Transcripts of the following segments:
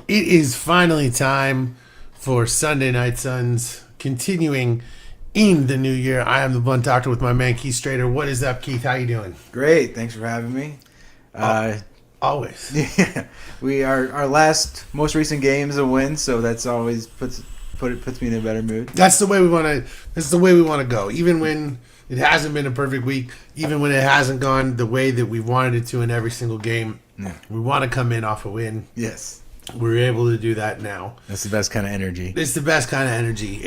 It is finally time for Sunday Night Suns, continuing in the new year. I am the Blunt Doctor with my man Keith Strader. What is up, Keith? How you doing? Great. Thanks for having me. Always. Yeah, we are our most recent game is a win, so that's always puts me in a better mood. That's the way we want to. That's the way we want to go. Even when it hasn't been a perfect week, even when it hasn't gone the way that we wanted it to in every single game, we want to come in off a win. Yes, we're able to do that now. That's the best kind of energy. It's the best kind of energy.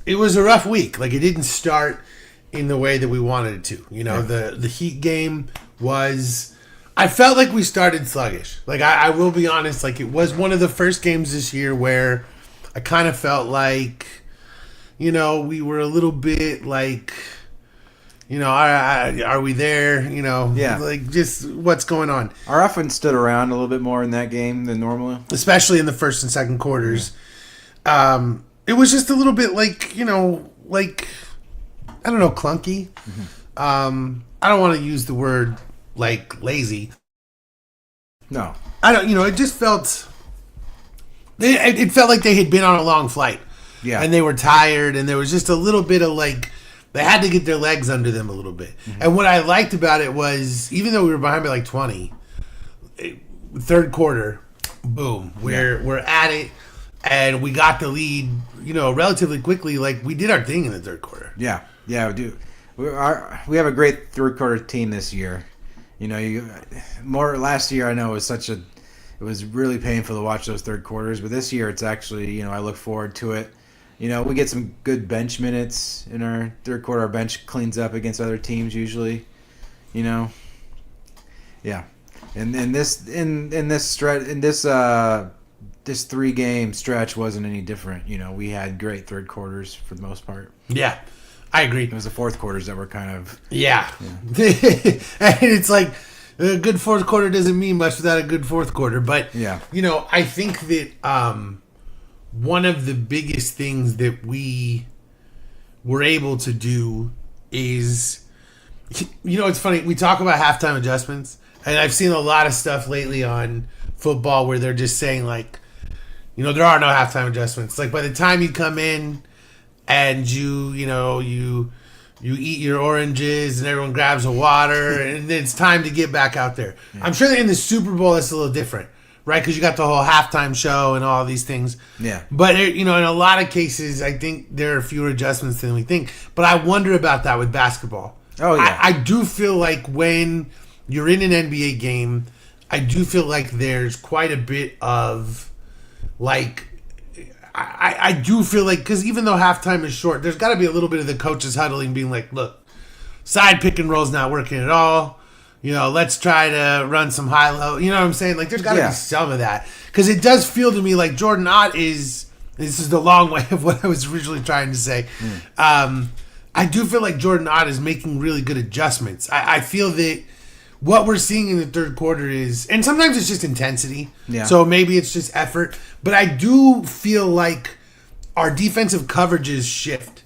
It was a rough week. Like, it didn't start in the way that we wanted it to. You know, the Heat game was. I felt like we started sluggish. Like, I will be honest. Like, it was one of the first games this year where I kind of felt like, you know, we were a little bit like, you know, are we there? You know, like, just what's going on. Our offense stood around a little bit more in that game than normally, especially in the first and second quarters. Yeah. It was just a little bit like, you know, like, I don't know, clunky. Mm-hmm. I don't want to use the word like lazy. No, I don't. You know, it just felt. It felt like they had been on a long flight. Yeah, and they were tired, and there was just a little bit of like they had to get their legs under them a little bit. Mm-hmm. And what I liked about it was, even though we were behind by like 20, third quarter, boom, we're at it, and we got the lead. You know, relatively quickly. Like, we did our thing in the third quarter. Yeah, we do. We have a great third quarter team this year. You know, more last year I know it was really painful to watch those third quarters, but this year it's actually, you know, I look forward to it. You know, we get some good bench minutes in our third quarter. Our bench cleans up against other teams usually. You know, yeah, and this 3-game stretch wasn't any different. You know, we had great third quarters for the most part. Yeah. I agree. It was the fourth quarters that were kind of... Yeah. And it's like, a good fourth quarter doesn't mean much without a good fourth quarter. But, you know, I think that one of the biggest things that we were able to do is... You know, it's funny. We talk about halftime adjustments. And I've seen a lot of stuff lately on football where they're just saying, like, you know, there are no halftime adjustments. Like, by the time you come in... And you eat your oranges and everyone grabs a water and it's time to get back out there. Yeah. I'm sure that in the Super Bowl it's a little different, right? Because you got the whole halftime show and all these things. Yeah. But, you know, in a lot of cases, I think there are fewer adjustments than we think. But I wonder about that with basketball. Oh, yeah. I do feel like when you're in an NBA game, I do feel like there's quite a bit of, like... I do feel like, because even though halftime is short, there's got to be a little bit of the coaches huddling being like, look, side pick and roll's not working at all. You know, let's try to run some high-low. You know what I'm saying? Like, there's got to be some of that. Because it does feel to me like Jordan Ott is, this is the long way of what I was originally trying to say. I do feel like Jordan Ott is making really good adjustments. I feel that what we're seeing in the third quarter is, and sometimes it's just intensity. Yeah. So maybe it's just effort. But I do feel like our defensive coverages shift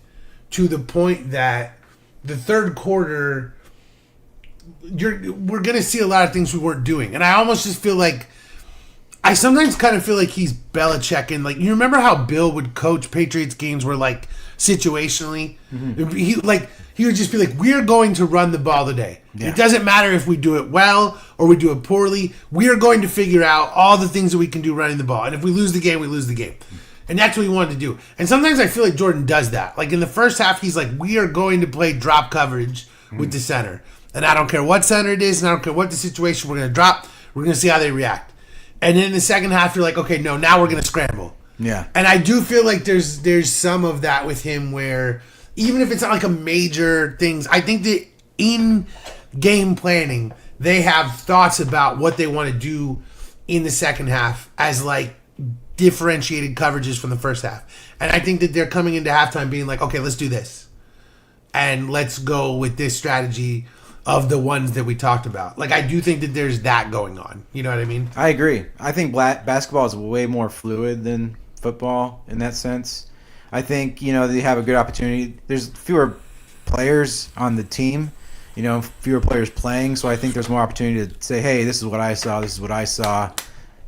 to the point that the third quarter, we're going to see a lot of things we weren't doing. And I almost just feel like, I sometimes kind of feel like he's Belichick. Like, you remember how Bill would coach Patriots games where, like, situationally, he would just be like, we're going to run the ball today. Yeah. It doesn't matter if we do it well or we do it poorly. We are going to figure out all the things that we can do running the ball. And if we lose the game, we lose the game. And that's what he wanted to do. And sometimes I feel like Jordan does that. Like, in the first half, he's like, we are going to play drop coverage with the center. And I don't care what center it is, and I don't care what the situation, we're going to drop. We're going to see how they react. And then in the second half, you're like, okay, no, now we're going to scramble. Yeah. And I do feel like there's some of that with him where, even if it's not like a major things, I think that in game planning, they have thoughts about what they want to do in the second half as like differentiated coverages from the first half. And I think that they're coming into halftime being like, okay, let's do this. And let's go with this strategy of the ones that we talked about. Like, I do think that there's that going on. You know what I mean? I agree. I think basketball is way more fluid than football in that sense. I think, you know, they have a good opportunity. There's fewer players on the team, you know, fewer players playing. So I think there's more opportunity to say, hey, this is what I saw. This is what I saw.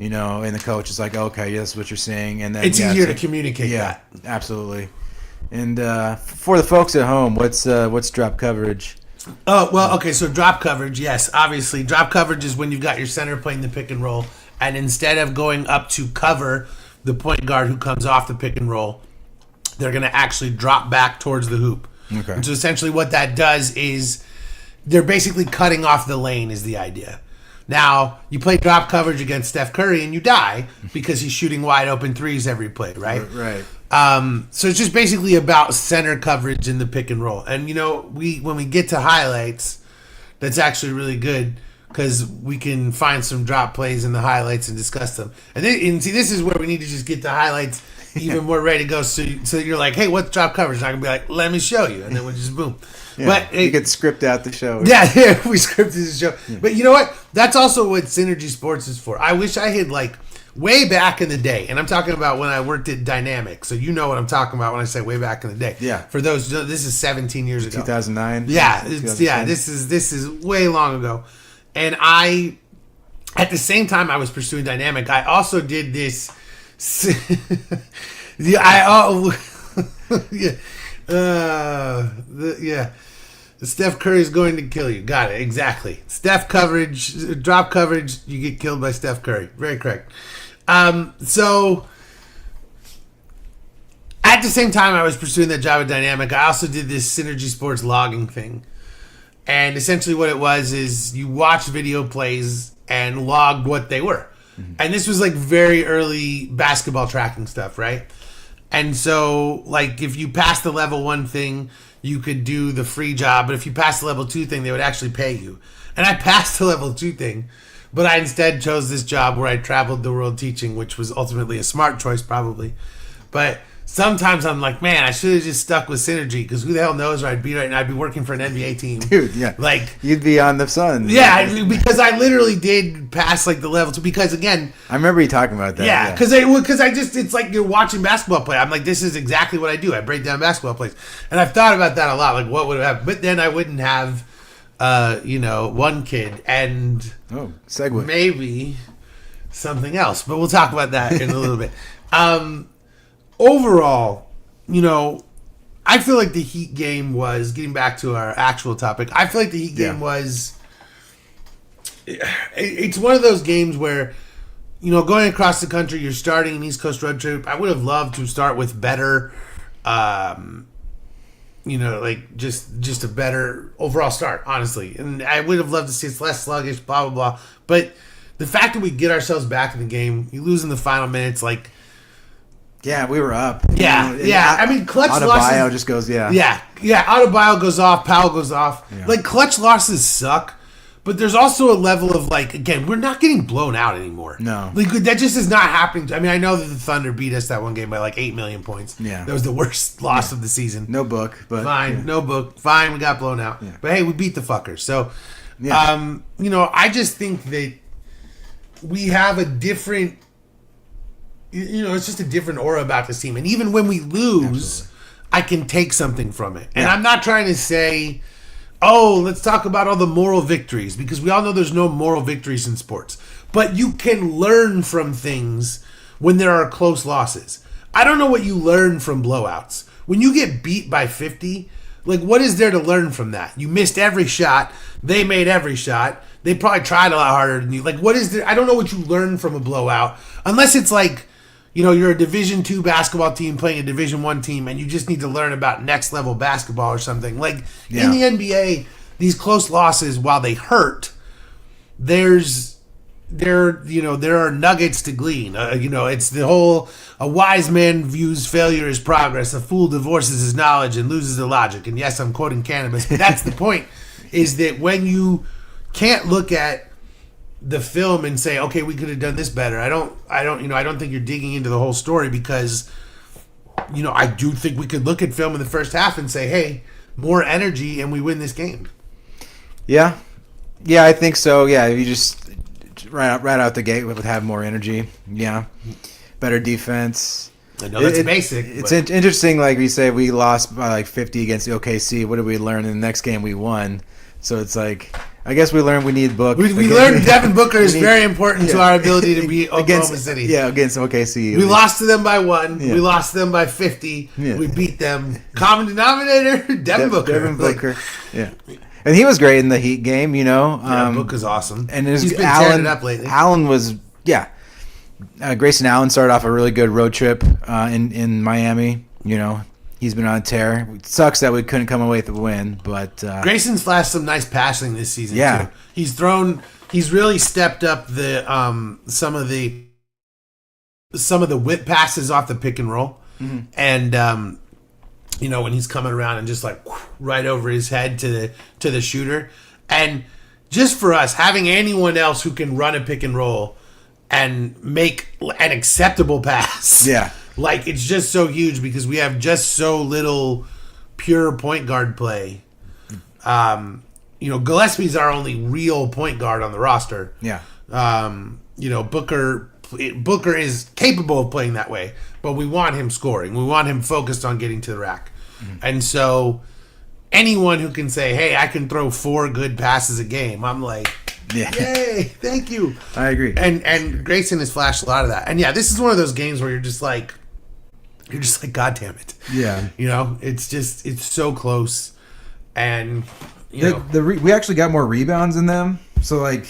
and the coach is like, okay, that's what you're saying, and then it's easier to communicate that. Absolutely. And for the folks at home, what's drop coverage? Oh, well, okay, so drop coverage, yes, obviously. Drop coverage is when you've got your center playing the pick and roll, and instead of going up to cover the point guard who comes off the pick and roll, they're going to actually drop back towards the hoop. Okay. And so essentially what that does is they're basically cutting off the lane is the idea. Now, you play drop coverage against Steph Curry and you die because he's shooting wide open threes every play, right? Right. So it's just basically about center coverage in the pick and roll. And, when we get to highlights, that's actually really good because we can find some drop plays in the highlights and discuss them. And see, this is where we need to just get the highlights even more ready to go. So you're like, hey, what's drop coverage? And I can be like, let me show you. And then we'll just boom. Yeah, but you could script out the show. Yeah, we scripted the show. Yeah. But you know what? That's also what Synergy Sports is for. I wish I had way back in the day, and I'm talking about when I worked at Dynamic. So you know what I'm talking about when I say way back in the day. Yeah. For those, this is 17 years ago. 2009. Yeah, this is way long ago. And at the same time I was pursuing Dynamic, I also did this. Steph Curry is going to kill you. Got it. Exactly. Steph coverage, drop coverage, you get killed by Steph Curry. Very correct. So at the same time I was pursuing that job at Dynamic, I also did this Synergy Sports logging thing. And essentially what it was is you watched video plays and logged what they were. Mm-hmm. And this was very early basketball tracking stuff, right? And so if you passed the level 1 thing, you could do the free job, but if you passed the level 2 thing, they would actually pay you. And I passed the level 2 thing, but I instead chose this job where I traveled the world teaching, which was ultimately a smart choice probably. But sometimes I'm like, man, I should have just stuck with Synergy because who the hell knows where I'd be right now? I'd be working for an NBA team. Dude, yeah. You'd be on the Sun. Yeah, because I literally did pass the level 2 because again... I remember you talking about that. Yeah, because it's like you're watching basketball play. I'm like, this is exactly what I do. I break down basketball plays. And I've thought about that a lot. What would have happened? But then I wouldn't have, one kid and... Oh, segue. Maybe something else. But we'll talk about that in a little bit. Overall, I feel like the Heat game was, getting back to our actual topic, I feel like the Heat game was, it's one of those games where, going across the country, you're starting an East Coast road trip. I would have loved to start with better, just a better overall start, honestly. And I would have loved to see it's less sluggish, blah, blah, blah. But the fact that we get ourselves back in the game, you lose in the final minutes, yeah, we were up. Yeah, I mean, clutch losses... Adebayo just goes, Yeah, Adebayo goes off, Powell goes off. Yeah. Clutch losses suck, but there's also a level of, again, we're not getting blown out anymore. No. That just is not happening. I mean, I know that the Thunder beat us that one game by 8 million points. Yeah. That was the worst loss of the season. No book, but... Fine, no book. Fine, we got blown out. Yeah. But hey, we beat the fuckers. So, I just think that we have a different... it's just a different aura about this team. And even when we lose, absolutely, I can take something from it. And I'm not trying to say, let's talk about all the moral victories, because we all know there's no moral victories in sports. But you can learn from things when there are close losses. I don't know what you learn from blowouts. When you get beat by 50, what is there to learn from that? You missed every shot. They made every shot. They probably tried a lot harder than you. What is there? I don't know what you learn from a blowout. Unless it's you're a Division II basketball team playing a Division I team, and you just need to learn about next level basketball or something. In the NBA, these close losses, while they hurt, there are nuggets to glean. It's the whole, a wise man views failure as progress, a fool divorces his knowledge and loses the logic. And yes, I'm quoting cannabis, but that's the point, is that when you can't look at the film and say, okay, we could have done this better. I don't think you're digging into the whole story, because, I do think we could look at film in the first half and say, hey, more energy and we win this game. Yeah. Yeah, I think so. Yeah, if you just right out the gate with have more energy. Yeah. Better defense. I know that's basic. It's interesting, we say we lost by 50 against OKC. What did we learn? In the next game we won. So it's I guess we learned we need Book. We learned Devin Booker is very important to our ability to beat Oklahoma City. Yeah, against OKC. We lost to them by 1. Yeah. We lost to them by 50. Yeah. We beat them. Common denominator, Devin Booker. Devin Booker. Yeah. And he was great in the Heat game, you know. Booker's awesome. And he's been tearing it up lately. Allen was, Grayson Allen started off a really good road trip in Miami, you know. He's been on a tear. It sucks that we couldn't come away with a win, but Grayson's flashed some nice passing this season. Yeah, too. He's really stepped up the some of the whip passes off the pick and roll, and you know, when he's coming around and just like right over his head to the shooter, and just for us having anyone else who can run a pick and roll and make an acceptable pass. Yeah. Like, it's just so huge because we have just so little pure point guard play. You know, Gillespie's our only real point guard on the roster. Yeah. You know, Booker is capable of playing that way, but we want him scoring. We want him focused on getting to the rack. Mm-hmm. And so anyone who can say, hey, I can throw 4 good passes a game, I'm like, yay, thank you. I agree. And Grayson has flashed a lot of that. And yeah, this is one of those games where you're just like, God damn it. Yeah. You know, it's so close. And, you know. We actually got more rebounds than them. So, like,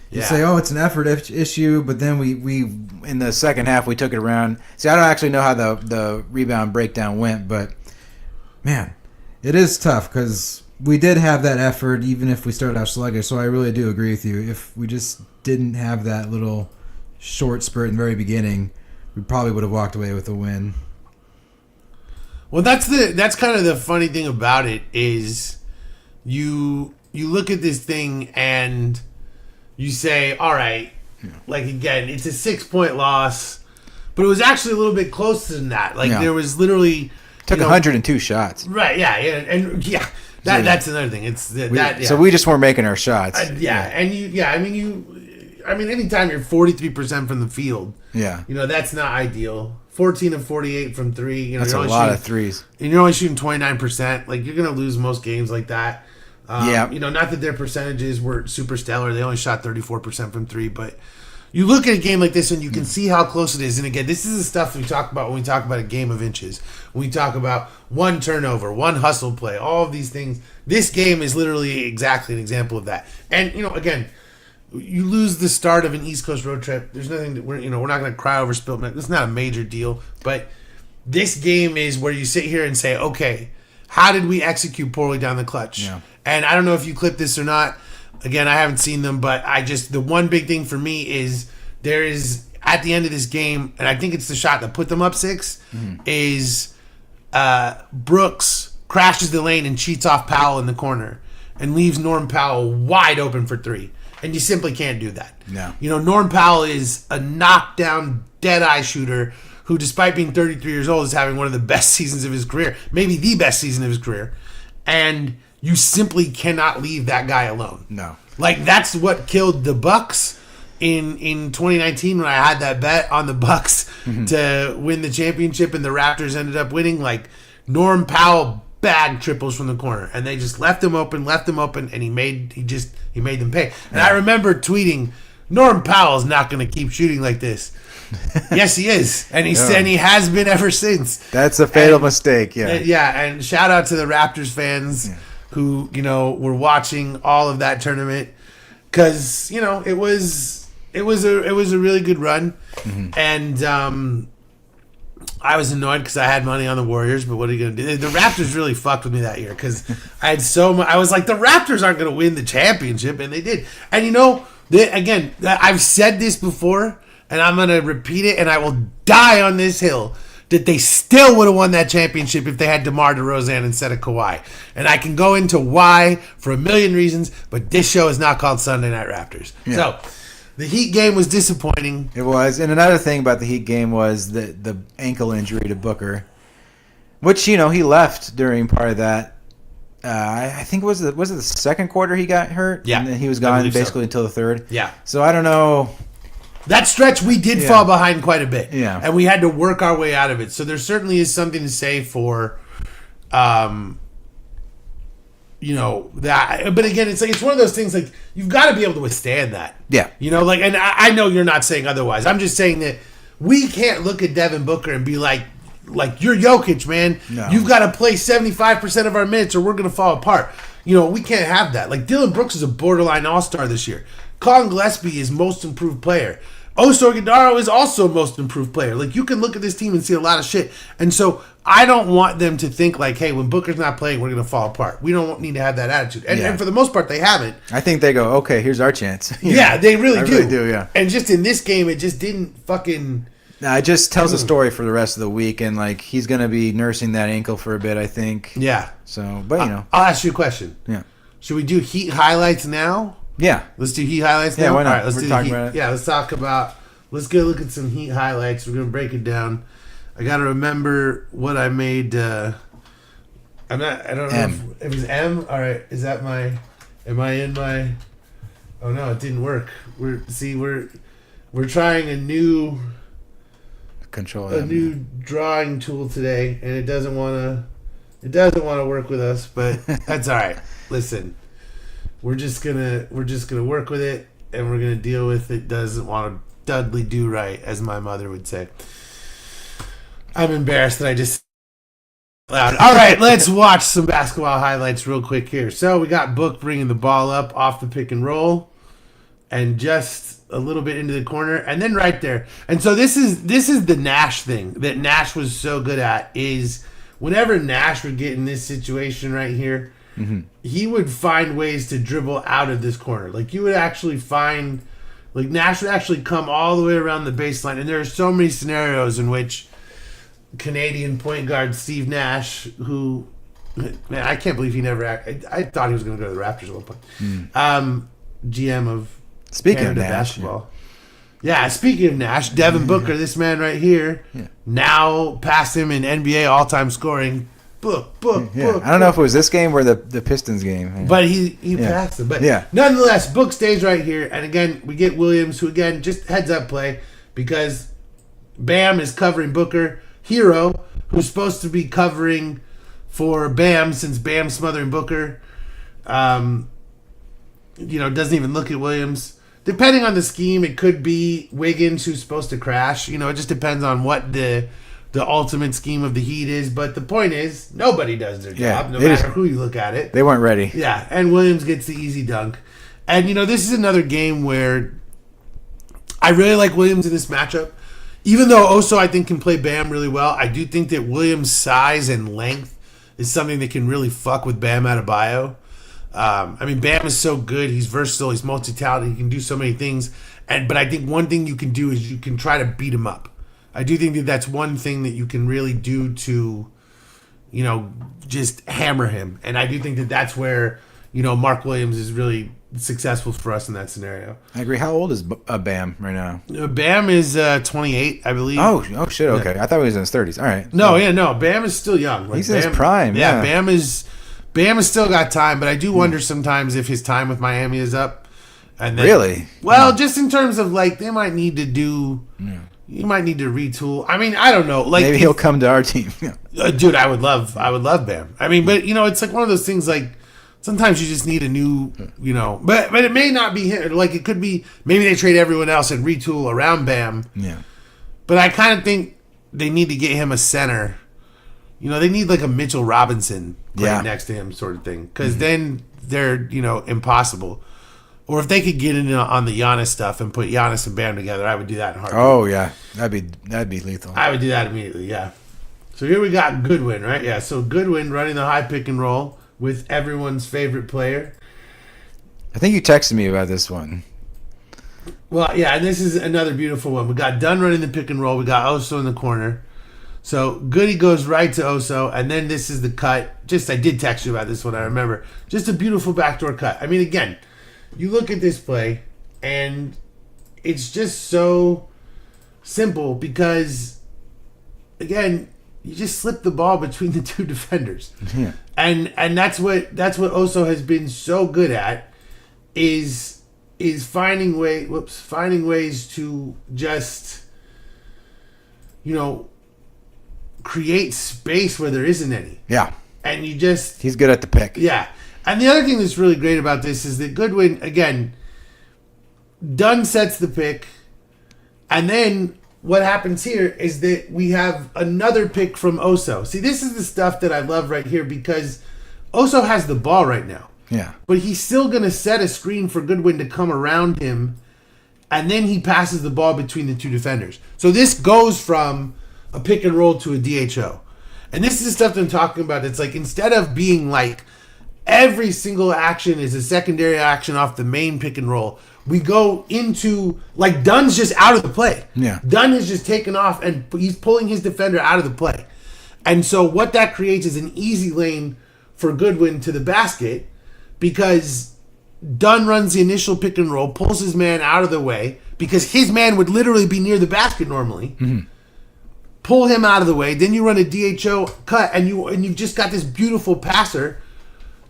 you say, oh, it's an effort issue. But then we in the second half, we took it around. See, I don't actually know how the rebound breakdown went. But, man, it is tough because we did have that effort even if we started out sluggish. So I really do agree with you. If we just didn't have that little short spurt in the very beginning, we probably would have walked away with a win. Well, that's kind of the funny thing about it is you look at this thing and you say, all right, like, again, it's a 6-point loss, but it was actually a little bit closer than that. Like, there was literally took 102 shots. Right? Yeah, and that's another thing. It's So we just weren't making our shots. I mean, anytime you're 43% from the field, you know, that's not ideal. 14 of 48 from 3. You know, that's a lot of threes. And you're only shooting 29%. Like, you're going to lose most games like that. You know, not that their percentages were super stellar. They only shot 34% from 3. But you look at a game like this and you can see how close it is. And again, this is the stuff we talk about when we talk about a game of inches. When we talk about one turnover, one hustle play, all of these things. This game is literally exactly an example of that. And, you know, again, you lose the start of an East Coast road trip. There's nothing that we're not going to cry over spilled milk. It's not a major deal, but this game is where you sit here and say, okay, how did we execute poorly down the clutch? Yeah. And I don't know if you clipped this or not. Again, I haven't seen them, but the one big thing for me is there is at the end of this game, and I think it's the shot that put them up 6, is Brooks crashes the lane and cheats off Powell in the corner and leaves Norm Powell wide open for 3. And you simply can't do that. No. You know, Norm Powell is a knockdown, dead-eye shooter who, despite being 33 years old, is having one of the best seasons of his career. Maybe the best season of his career. And you simply cannot leave that guy alone. No. Like, that's what killed the Bucks in 2019 when I had that bet on the Bucks to win the championship and the Raptors ended up winning. Like, Norm Powell bagged triples from the corner, and they just left him open, and he made them pay. And I remember tweeting, Norm Powell's not going to keep shooting like this. Yes, he is, and he has been ever since. That's a fatal mistake. And shout out to the Raptors fans who, you know, were watching all of that tournament because, you know, it was a really good run, and I was annoyed because I had money on the Warriors, but what are you going to do? The Raptors really fucked with me that year because I had so much. I was like, the Raptors aren't going to win the championship, and they did. And, you know, again, I've said this before, and I'm going to repeat it, and I will die on this hill, that they still would have won that championship if they had DeMar DeRozan instead of Kawhi. And I can go into why for a million reasons, but this show is not called Sunday Night Raptors. Yeah. So the Heat game was disappointing. It was. And another thing about the Heat game was the ankle injury to Booker, which, you know, he left during part of that. I think was it the second quarter he got hurt? Yeah. And then he was gone basically until the third. Yeah. So I don't know. That stretch, we did fall behind quite a bit. Yeah. And we had to work our way out of it. So there certainly is something to say for that. But again, it's like it's one of those things like you've got to be able to withstand that. Yeah. And I know you're not saying otherwise. I'm just saying that we can't look at Devin Booker and be like you're Jokic, man. No. You've got to play 75% of our minutes or we're going to fall apart. We can't have that. Like Dylan Brooks is a borderline all-star this year. Colin Gillespie is most improved player. Oso Ighodaro is also most improved player. Like you can look at this team and see a lot of shit. And so I don't want them to think like, hey, when Booker's not playing, we're going to fall apart. We don't need to have that attitude. And for the most part, they haven't. I think they go, okay, here's our chance. Yeah, they really do. Really do, yeah. And just in this game, it just didn't fucking... No, it just tells a story for the rest of the week, and like he's going to be nursing that ankle for a bit, I think. Yeah. So, but I'll ask you a question. Yeah. Should we do Heat highlights now? Yeah. Let's do Heat highlights now? Yeah, why not? All right, let's do the Heat. About it. Yeah, let's talk about... Let's go look at some Heat highlights. We're going to break it down. I got to remember what I made. I don't know if it was M. All right. Is that am I in my, oh no, it didn't work. We're trying a new new drawing tool today and it doesn't want to work with us, but that's all right. Listen, we're just going to work with it and we're going to deal with it. Doesn't want to Dudley do right, as my mother would say. I'm embarrassed that I just loud. All right, let's watch some basketball highlights real quick here. So we got Book bringing the ball up off the pick and roll, and just a little bit into the corner, and then right there. And so this is the Nash thing that Nash was so good at. Is whenever Nash would get in this situation right here, he would find ways to dribble out of this corner. Like you would actually find. Like Nash would actually come all the way around the baseline, and there are so many scenarios in which Canadian point guard Steve Nash, who, man, I can't believe he never. I thought he was going to go to the Raptors at one point. GM of Canada of Nash, basketball. Yeah, speaking of Nash, Devin Booker, this man right here, now passed him in NBA all-time scoring. Book. I don't know if it was this game or the Pistons game. But he passed him. But nonetheless, Book stays right here. And again, we get Williams, who again, just heads up play because Bam is covering Booker. Hero, who's supposed to be covering for Bam since Bam's smothering Booker, doesn't even look at Williams. Depending on the scheme, it could be Wiggins who's supposed to crash. It just depends on what the ultimate scheme of the Heat is, but the point is nobody does their job, no matter who you look at it. They weren't ready. Yeah, and Williams gets the easy dunk. And, this is another game where I really like Williams in this matchup. Even though Oso, I think, can play Bam really well, I do think that Williams' size and length is something that can really fuck with Bam Adebayo. Bam is so good. He's versatile. He's multi-talented. He can do so many things. But I think one thing you can do is you can try to beat him up. I do think that that's one thing that you can really do to, just hammer him. And I do think that that's where, Mark Williams is really successful for us in that scenario. I agree. How old is Bam right now? Bam is 28, I believe. Oh shit. Okay, I thought he was in his 30s. All right. No. Bam is still young. He's in his prime. Yeah. Bam has still got time, but I do wonder sometimes if his time with Miami is up. And then, really? Well, just in terms of they might need to do. Yeah. You might need to retool. I don't know. Maybe he'll come to our team. Dude, I would love Bam. But it's one of those things. Sometimes you just need a new, But it may not be him. It could be maybe they trade everyone else and retool around Bam. Yeah. But I kind of think they need to get him a center. They need a Mitchell Robinson right next to him, sort of thing. Because then they're impossible. Or if they could get in on the Giannis stuff and put Giannis and Bam together, I would do that in a heartbeat. Oh yeah, that'd be lethal. I would do that immediately. Yeah. So here we got Goodwin, right? Yeah. So Goodwin running the high pick and roll with everyone's favorite player. I think you texted me about this one. Well, yeah, and this is another beautiful one. We got Dunn running the pick and roll. We got Oso in the corner. So Goody goes right to Oso, and then this is the cut. I did text you about this one. I remember. Just a beautiful backdoor cut. Again. You look at this play, and it's just so simple because, again, you just slip the ball between the two defenders, and that's what Oso has been so good at is finding ways to just create space where there isn't any. Yeah, and he's good at the pick. Yeah. And the other thing that's really great about this is that Goodwin, again, Dunn sets the pick, and then what happens here is that we have another pick from Oso. See, this is the stuff that I love right here because Oso has the ball right now. Yeah. But he's still going to set a screen for Goodwin to come around him, and then he passes the ball between the two defenders. So this goes from a pick and roll to a DHO. And this is the stuff that I'm talking about. It's like instead of being like every single action is a secondary action off the main pick and roll, we go into, like, Dunn's just out of the play. Yeah. Dunn has just taken off, and he's pulling his defender out of the play. And so what that creates is an easy lane for Goodwin to the basket because Dunn runs the initial pick and roll, pulls his man out of the way because his man would literally be near the basket normally. Mm-hmm. Pull him out of the way. Then you run a DHO cut, and you've just got this beautiful passer.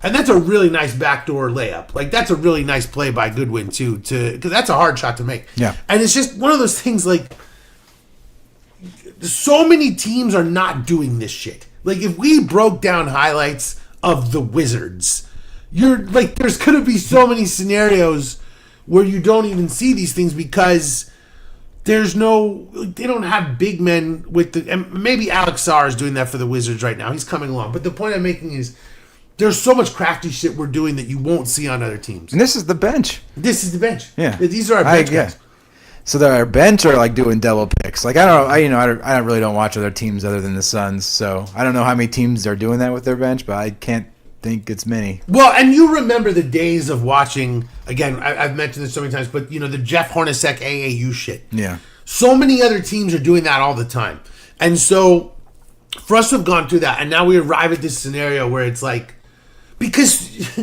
And that's a really nice backdoor layup. Like, that's a really nice play by Goodwin, too, because that's a hard shot to make. Yeah. And it's just one of those things, like, so many teams are not doing this shit. Like, if we broke down highlights of the Wizards, you're like, there's going to be so many scenarios where you don't even see these things because they don't have big men with the, and maybe Alex Sarr is doing that for the Wizards right now. He's coming along. But the point I'm making is, there's so much crafty shit we're doing that you won't see on other teams. And this is the bench. This is the bench. Yeah. These are our bench guys. So our bench are like doing double picks. Like I really don't watch other teams other than the Suns. So I don't know how many teams are doing that with their bench, but I can't think it's many. Well, and you remember the days of watching, again, I've mentioned this so many times, but the Jeff Hornacek AAU shit. Yeah. So many other teams are doing that all the time. And so for us to have gone through that, and now we arrive at this scenario where it's like, because,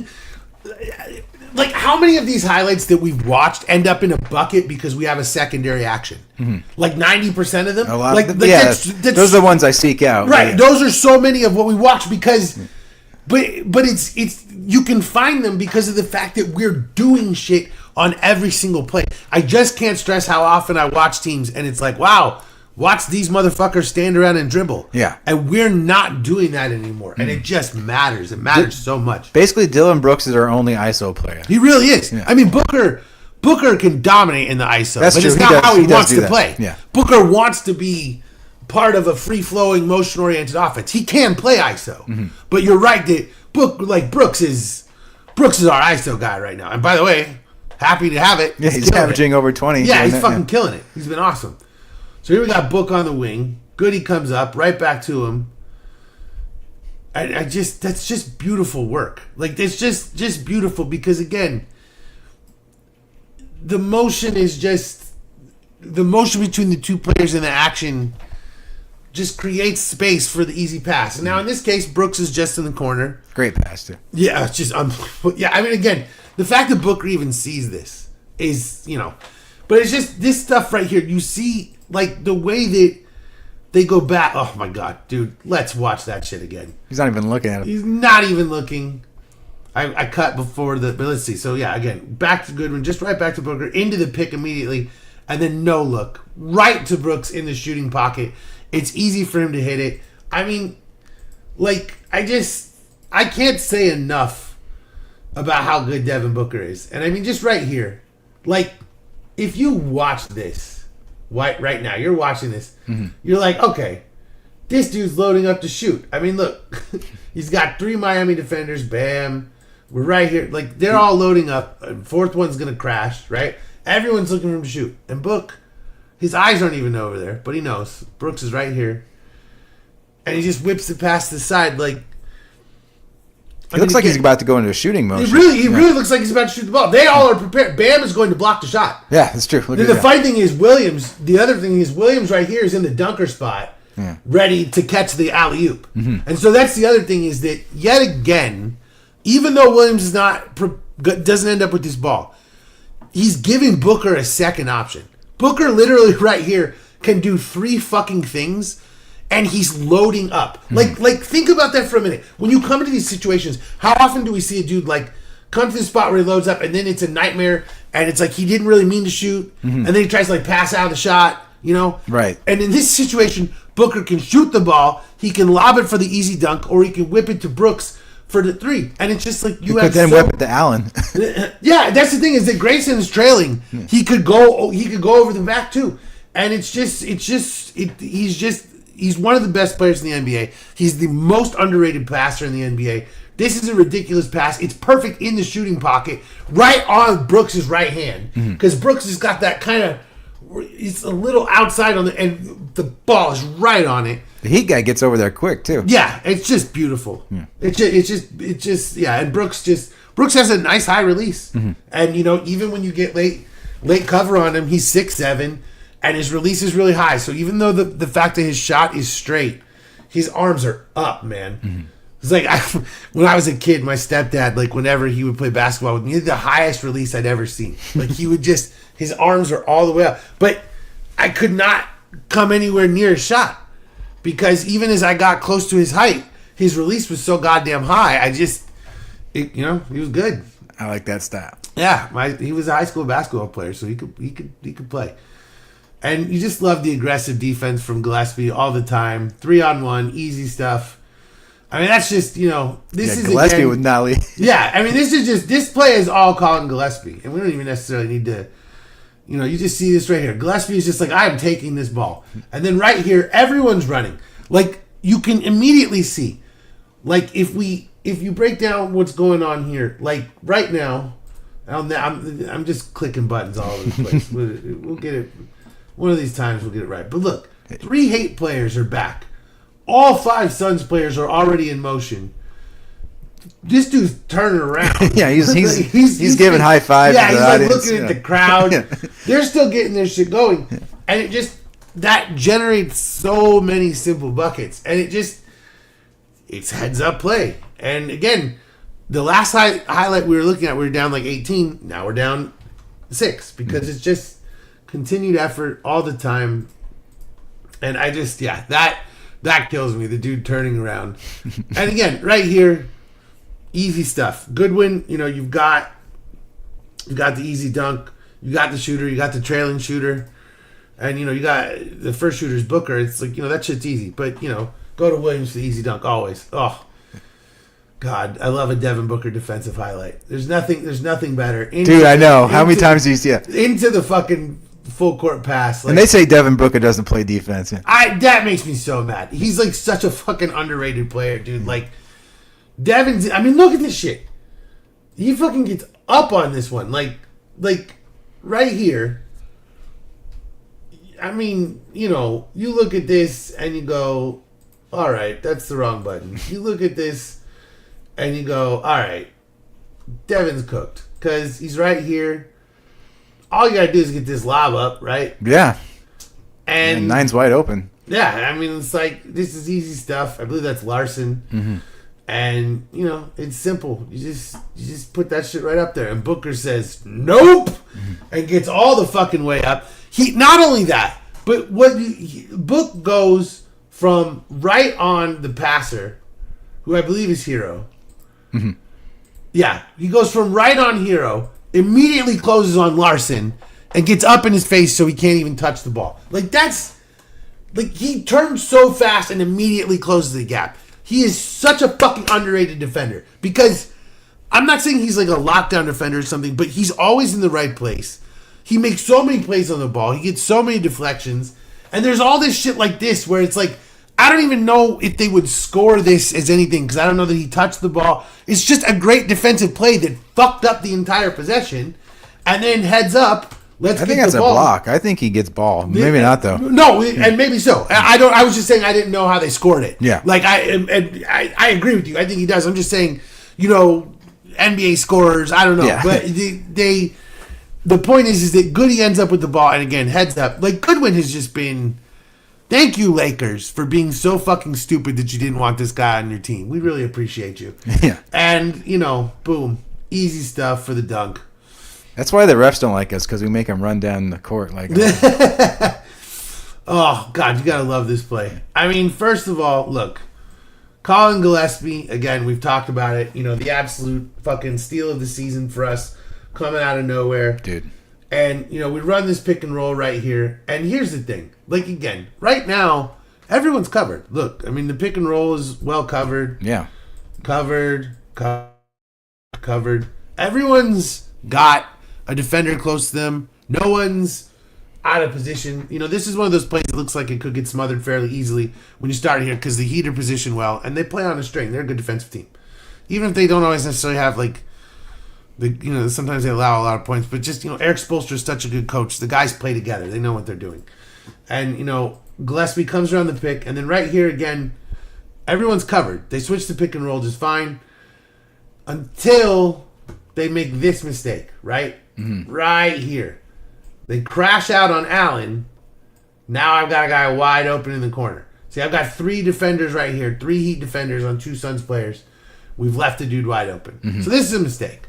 like, how many of these highlights that we've watched end up in a bucket because we have a secondary action? Mm-hmm. Like 90% of them? A lot. Like, that's those are the ones I seek out. Right. Yeah. Those are so many of what we watch because, but it's you can find them because of the fact that we're doing shit on every single play. I just can't stress how often I watch teams and it's like, wow, watch these motherfuckers stand around and dribble. Yeah. And we're not doing that anymore. And it just matters. It matters so much. Basically, Dylan Brooks is our only ISO player. He really is. Yeah. I mean, Booker can dominate in the ISO. That's but true. It's not how he wants to play. Yeah. Booker wants to be part of a free-flowing, motion-oriented offense. He can play ISO. Mm-hmm. But you're right that Brooks is our ISO guy right now. And by the way, happy to have it. Yeah, he's averaging over 20. Yeah, he's fucking killing it. He's been awesome. So here we got Book on the wing. Goody comes up, right back to him. That's just beautiful work. Like, it's just beautiful because, again, the motion between the two players in the action just creates space for the easy pass. And now, in this case, Brooks is just in the corner. Great pass, too. Yeah, it's just unbelievable. Yeah, I mean, again, the fact that Booker even sees this is, but it's just this stuff right here. You see, like, the way that they go back. Oh, my God, dude. Let's watch that shit again. He's not even looking at him. He's not even looking. I cut before but let's see. So, yeah, again, back to Goodwin. Just right back to Booker. Into the pick immediately. And then no look. Right to Brooks in the shooting pocket. It's easy for him to hit it. I mean, like, I can't say enough about how good Devin Booker is. And, I mean, just right here. Like, if you watch this. Right now, you're watching this. Mm-hmm. You're like, okay, this dude's loading up to shoot. I mean, look, he's got 3 Miami defenders. Bam, we're right here. Like, they're all loading up. Fourth one's gonna crash. Right? Everyone's looking for him to shoot. And Book, his eyes aren't even over there, but he knows Brooks is right here, and he just whips it past the side. Like, It looks like he's about to go into a shooting motion. He really looks like he's about to shoot the ball. They all are prepared. Bam is going to block the shot. Yeah, that's true. The funny thing is the other thing is Williams right here is in the dunker spot, ready to catch the alley-oop. Mm-hmm. And so that's the other thing is that, yet again, even though Williams doesn't end up with this ball, he's giving Booker a second option. Booker literally right here can do 3 fucking things, and he's loading up. Like, think about that for a minute. When you come into these situations, how often do we see a dude like come to the spot where he loads up, and then it's a nightmare, and it's like he didn't really mean to shoot, and then he tries to like pass out of the shot, Right. And in this situation, Booker can shoot the ball, he can lob it for the easy dunk, or he can whip it to Brooks for the three, and it's just like you could then whip it to Allen. Yeah, that's the thing is that Grayson is trailing. He could go over the back too, and he's one of the best players in the NBA. He's the most underrated passer in the NBA. This is a ridiculous pass. It's perfect in the shooting pocket, right on Brooks' right hand, because Brooks has got that kind of. It's a little outside on and the ball is right on it. The Heat guy gets over there quick too. Yeah, it's just beautiful. Yeah. It's just yeah. And Brooks has a nice high release, and even when you get late cover on him, he's 6'7", and his release is really high. So even though the fact that his shot is straight, his arms are up, man. It's like when I was a kid, my stepdad, like whenever he would play basketball with me, he had the highest release I'd ever seen. Like he would his arms are all the way up. But I could not come anywhere near his shot because even as I got close to his height, his release was so goddamn high. He was good. I like that stat. Yeah, he was a high school basketball player, so he could play. And you just love the aggressive defense from Gillespie all the time. 3-on-1, easy stuff. I mean, that's just, this is Gillespie again, with Nally. Yeah, I mean, this play is all Colin Gillespie. And we don't even necessarily need to, you just see this right here. Gillespie is just like, I'm taking this ball. And then right here, everyone's running. Like, you can immediately see. Like, if you break down what's going on here, like, right now, I'm just clicking buttons all over the place. We'll get it. One of these times we'll get it right. But look, 3 Heat players are back. All 5 Suns players are already in motion. This dude's turning around. Yeah, he's giving high fives. Yeah, to he's the like audience, looking at the crowd. They're still getting their shit going, and that generates so many simple buckets, and it's heads up play. And again, the last highlight we were looking at, we were down like 18. Now we're down 6 because it's just continued effort all the time. And that kills me. The dude turning around, and again, right here. Easy stuff. Goodwin, you've got the easy dunk, you got the shooter, you got the trailing shooter, and you got the first shooter's Booker. It's like that shit's easy. But go to Williams for the easy dunk always. Oh God, I love a Devin Booker defensive highlight. There's nothing better. Dude, I know. How many times do you see it? Into the fucking full court pass. Like, and they say Devin Booker doesn't play defense. Yeah. That makes me so mad. He's like such a fucking underrated player, dude. Like. Devin's. I mean, look at this shit. He fucking gets up on this one, like right here. I mean, you look at this and you go, all right, that's the wrong button. You look at this and you go, all right, Devin's cooked because he's right here. All you gotta do is get this lob up, right? Yeah. And 9's wide open. Yeah, I mean, it's like this is easy stuff. I believe that's Larson. Mm-hmm. And it's simple. You just put that shit right up there. And Booker says nope, and gets all the fucking way up. He not only that, but Book goes from right on the passer, who I believe is Hero. Mm-hmm. Yeah, he goes from right on Hero, immediately closes on Larson, and gets up in his face so he can't even touch the ball. Like that's like he turns so fast and immediately closes the gap. He is such a fucking underrated defender because I'm not saying he's like a lockdown defender or something, but he's always in the right place. He makes so many plays on the ball. He gets so many deflections. And there's all this shit like this where it's like, I don't even know if they would score this as anything because I don't know that he touched the ball. It's just a great defensive play that fucked up the entire possession. And then heads up. I think that's a block. I think he gets ball. Maybe not though. No, and maybe so. I was just saying I didn't know how they scored it. Yeah. Like I agree with you. I think he does. I'm just saying, NBA scorers. I don't know, but the point is that Goody ends up with the ball, and again heads up. Like Goodwin has just been. Thank you, Lakers, for being so fucking stupid that you didn't want this guy on your team. We really appreciate you. Yeah. And boom, easy stuff for the dunk. That's why the refs don't like us because we make them run down the court like. Oh God, you gotta love this play. I mean, first of all, look, Colin Gillespie. Again, we've talked about it. The absolute fucking steal of the season for us, coming out of nowhere, dude. And we run this pick and roll right here. And here's the thing: like again, right now, everyone's covered. Look, I mean, the pick and roll is well covered. Yeah, covered. covered. Everyone's got a defender close to them. No one's out of position. This is one of those plays that looks like it could get smothered fairly easily when you start here because the Heat are positioned well and they play on a string. They're a good defensive team, even if they don't always necessarily have sometimes they allow a lot of points. But just Eric Spoelstra is such a good coach. The guys play together. They know what they're doing, and Gillespie comes around the pick, and then right here again, everyone's covered. They switch to pick and roll just fine until they make this mistake, right? Mm-hmm. Right here. They crash out on Allen. Now I've got a guy wide open in the corner. See, I've got 3 defenders right here, 3 Heat defenders on 2 Suns players. We've left a dude wide open. Mm-hmm. So this is a mistake.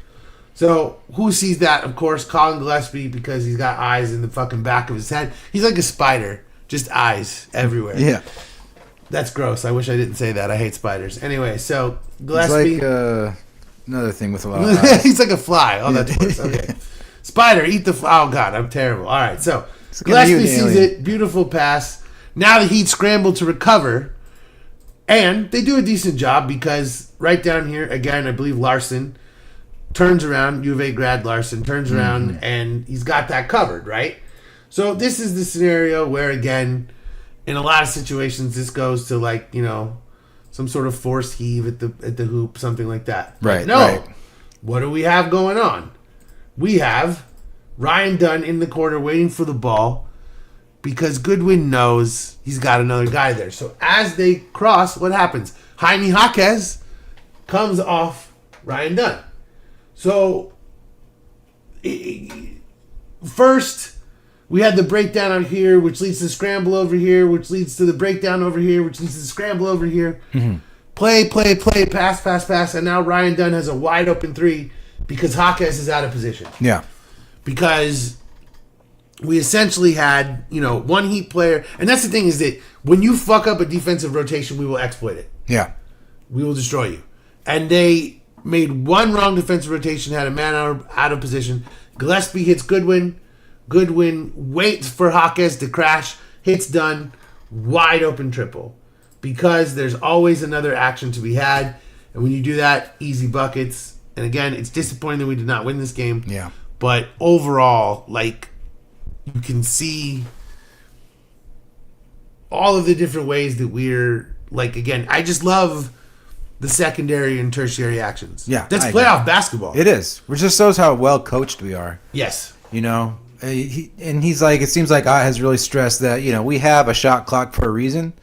So who sees that? Of course, Colin Gillespie, because he's got eyes in the fucking back of his head. He's like a spider. Just eyes everywhere. Yeah. That's gross. I wish I didn't say that. I hate spiders. Anyway, so Gillespie. He's like another thing with a lot of eyes. He's like a fly. Oh, that's worse. Okay. Spider, eat the fly. Oh, God, I'm terrible. All right, so Gillespie sees it. Beautiful pass. Now the Heat scramble to recover. And they do a decent job because right down here, again, I believe Larson turns around. U of A grad Larson turns around, and he's got that covered, right? So this is the scenario where, again, in a lot of situations, this goes to some sort of forced heave at the hoop, something like that. Right. No. Right. What do we have going on? We have Ryan Dunn in the corner waiting for the ball because Goodwin knows he's got another guy there. So as they cross, what happens? Jaime Jaquez comes off Ryan Dunn. So first, we had the breakdown out here, which leads to the scramble over here, which leads to the breakdown over here, which leads to the scramble over here. Mm-hmm. Play, pass, and now Ryan Dunn has a wide open 3 because Jaquez is out of position. Yeah. Because we essentially had, one Heat player, and that's the thing is that when you fuck up a defensive rotation, we will exploit it. Yeah. We will destroy you. And they made one wrong defensive rotation, had a man out of position. Gillespie hits Goodwin. Goodwin waits for Jaquez to crash, hits Dunn, wide open triple. Because there's always another action to be had. And when you do that, easy buckets. And again, it's disappointing that we did not win this game. Yeah. But overall, you can see all of the different ways that we're, again, I just love the secondary and tertiary actions. Yeah. That's playoff basketball. It is. Which just shows how well coached we are. Yes. He's like, it seems like has really stressed that, we have a shot clock for a reason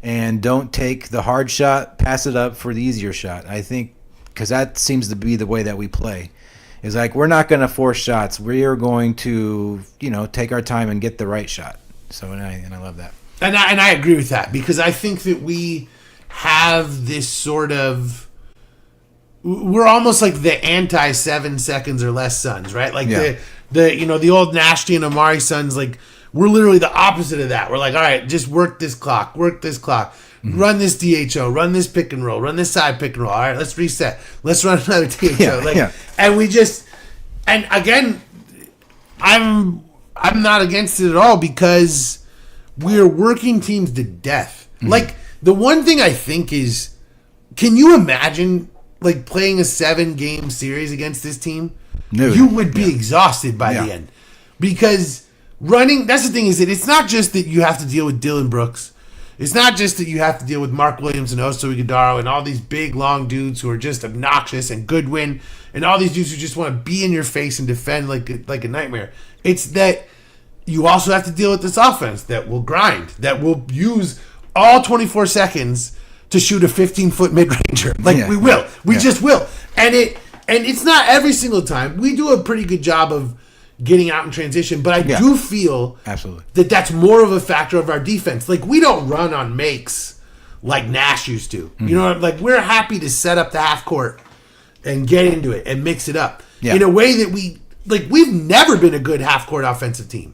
and don't take the hard shot, pass it up for the easier shot. I think because that seems to be the way that we play. Is we're not going to force shots. We are going to, take our time and get the right shot. So, and I love that. And I agree with that because I think that we have this sort of, we're almost like the anti 7 seconds or less Suns, right? The old Nashty and Amari Suns, we're literally the opposite of that. We're all right, just work this clock, mm-hmm. Run this DHO, run this pick and roll, run this side pick and roll. All right, let's reset. Let's run another DHO. And we just, and again, I'm not against it at all because we're working teams to death. Mm-hmm. The one thing I think is, can you imagine playing a 7-game series against this team? No. You would be exhausted by the end. Because that's the thing is that it's not just that you have to deal with Dylan Brooks. It's not just that you have to deal with Mark Williams and Oso Ighodaro and all these big, long dudes who are just obnoxious and Goodwin and all these dudes who just want to be in your face and defend like a nightmare. It's that you also have to deal with this offense that will grind, that will use all 24 seconds to shoot a 15-foot mid-ranger. We will. We just will. And it's not every single time. We do a pretty good job of getting out in transition, but I do feel absolutely that that's more of a factor of our defense. We don't run on makes like Nash used to. Mm-hmm. We're happy to set up the half court and get into it and mix it up in a way that we've never been a good half court offensive team.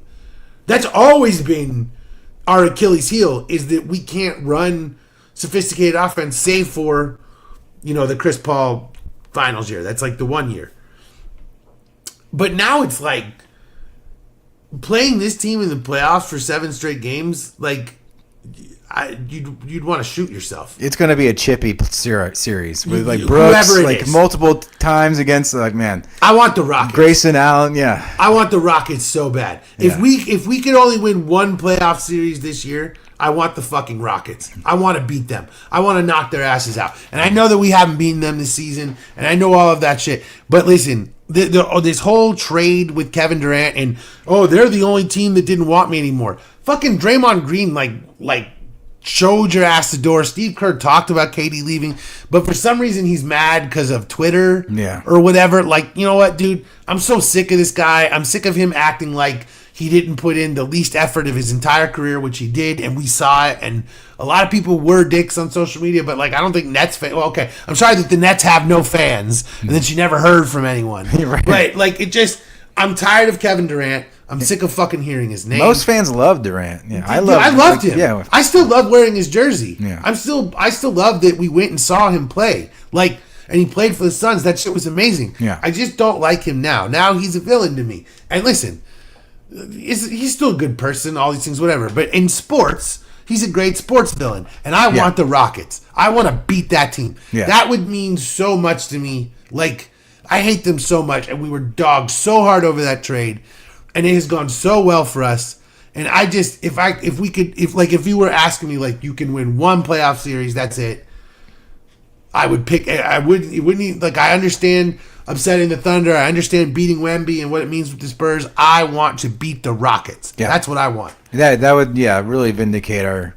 That's always been our Achilles heel is that we can't run sophisticated offense save for, the Chris Paul finals year. That's the 1 year. But now it's playing this team in the playoffs for 7 straight games, you'd want to shoot yourself. It's going to be a chippy series with like Brooks, like multiple times against man. I want the Rockets. Grayson Allen, yeah. I want the Rockets so bad. Yeah. If we could only win one playoff series this year, I want the fucking Rockets. I want to beat them. I want to knock their asses out. And I know that we haven't beaten them this season, and I know all of that shit. But listen, this whole trade with Kevin Durant and they're the only team that didn't want me anymore. Fucking Draymond Green like showed your ass the door. Steve Kerr talked about KD leaving, but for some reason he's mad because of Twitter or whatever. Like, you know what, dude? I'm so sick of this guy. I'm sick of him acting like he didn't put in the least effort of his entire career, which he did, and we saw it. And a lot of people were dicks on social media, but like I don't think Nets fans. Well, okay, I'm sorry that the Nets have no fans, and that you never heard from anyone. Right. But like I'm tired of Kevin Durant. I'm sick of fucking hearing his name. Most fans love Durant. Yeah, I loved him. Yeah, I still love wearing his jersey. Yeah. I still love that we went and saw him play. Like, and he played for the Suns. That shit was amazing. Yeah. I just don't like him now. Now he's a villain to me. And listen, he's still a good person. All these things, whatever. But in sports, he's a great sports villain. And I want the Rockets. I want to beat that team. Yeah. That would mean so much to me. Like, I hate them so much, and we were dogged so hard over that trade. And it has gone so well for us. And I just, if you were asking me, like, you can win one playoff series, that's it. I would pick, I understand upsetting the Thunder. I understand beating Wemby and what it means with the Spurs. I want to beat the Rockets. Yeah. That's what I want. That would, really vindicate our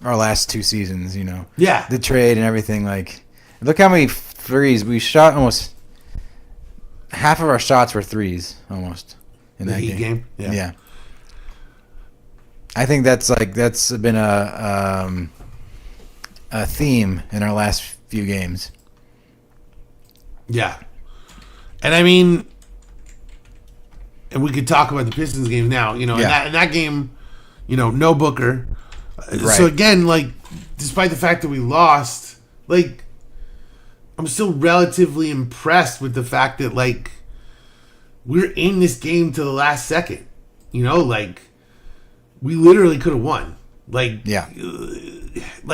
last two seasons, Yeah. The trade and everything. Like, look how many threes we shot. Almost half of our shots were threes, almost. In that game. Yeah. I think that's been a theme in our last few games. Yeah. And I mean, and we could talk about the Pistons game now, in that game, no Booker. Right. So again, like, despite the fact that we lost, like, I'm still relatively impressed with the fact that, like, we're in this game to the last second. Like, we literally could have won. Like, yeah. And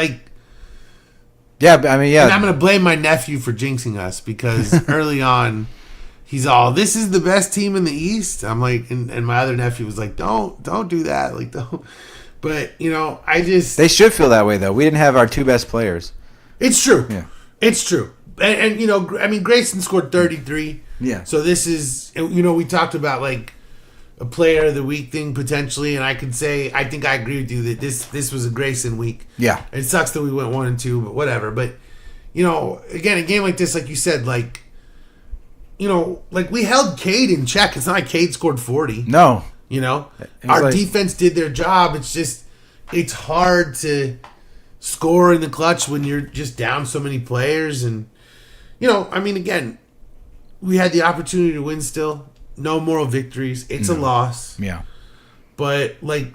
I'm going to blame my nephew for jinxing us because early on, he's all, this is the best team in the East. I'm like, and my other nephew was like, don't do that. Like, don't. But, They should feel that way, though. We didn't have our two best players. It's true. Yeah. It's true. And Grayson scored 33. Yeah. So this is, we talked about like a player of the week thing potentially, and I could say I think I agree with you that this was a Grayson week. Yeah. It sucks that we went 1-2, but whatever. But again, a game like this, like you said, like like we held Cade in check. It's not like Cade scored 40. No. Our defense did their job. It's just it's hard to score in the clutch when you're just down so many players, and again. We had the opportunity to win still. No moral victories. It's a loss. Yeah. But, like,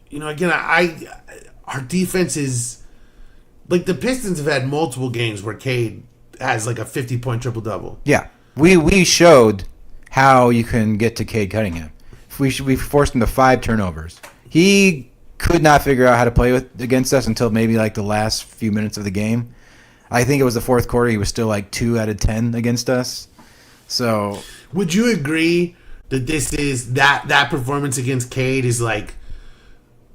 again, our defense is... Like, the Pistons have had multiple games where Cade has, like, a 50-point triple-double. Yeah. We showed how you can get to Cade Cunningham. We forced him to 5 turnovers. He could not figure out how to play against us until maybe, like, the last few minutes of the game. I think it was the fourth quarter. He was still like 2 out of 10 against us. So, would you agree that this is that performance against Cade is like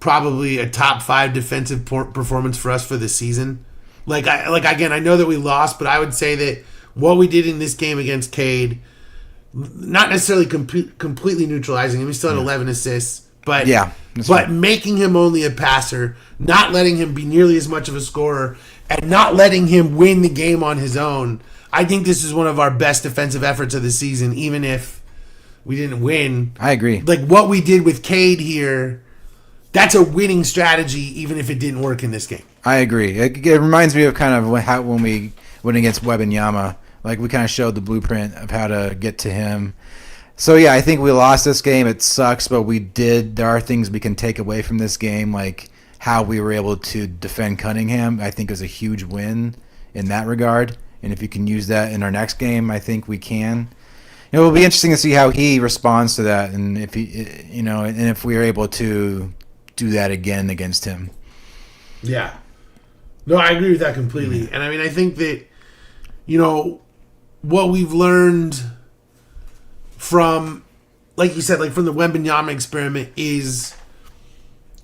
probably a top 5 defensive performance for us for the season? Again, I know that we lost, but I would say that what we did in this game against Cade, not necessarily completely neutralizing him. He still had 11 assists, but making him only a passer, not letting him be nearly as much of a scorer, and not letting him win the game on his own. I think this is one of our best defensive efforts of the season, even if we didn't win. I agree. Like, what we did with Cade here, that's a winning strategy, even if it didn't work in this game. I agree. It reminds me of kind of how when we went against Wembanyama, like, we kind of showed the blueprint of how to get to him. So, yeah, I think we lost this game. It sucks, but we did. There are things we can take away from this game, like how we were able to defend Cunningham. I think it was a huge win in that regard. And if you can use that in our next game, I think we can. It will be interesting to see how he responds to that, and if he, and if we are able to do that again against him. Yeah. No, I agree with that completely. And I mean, I think that, what we've learned from, like you said, like from the Wembanyama experiment is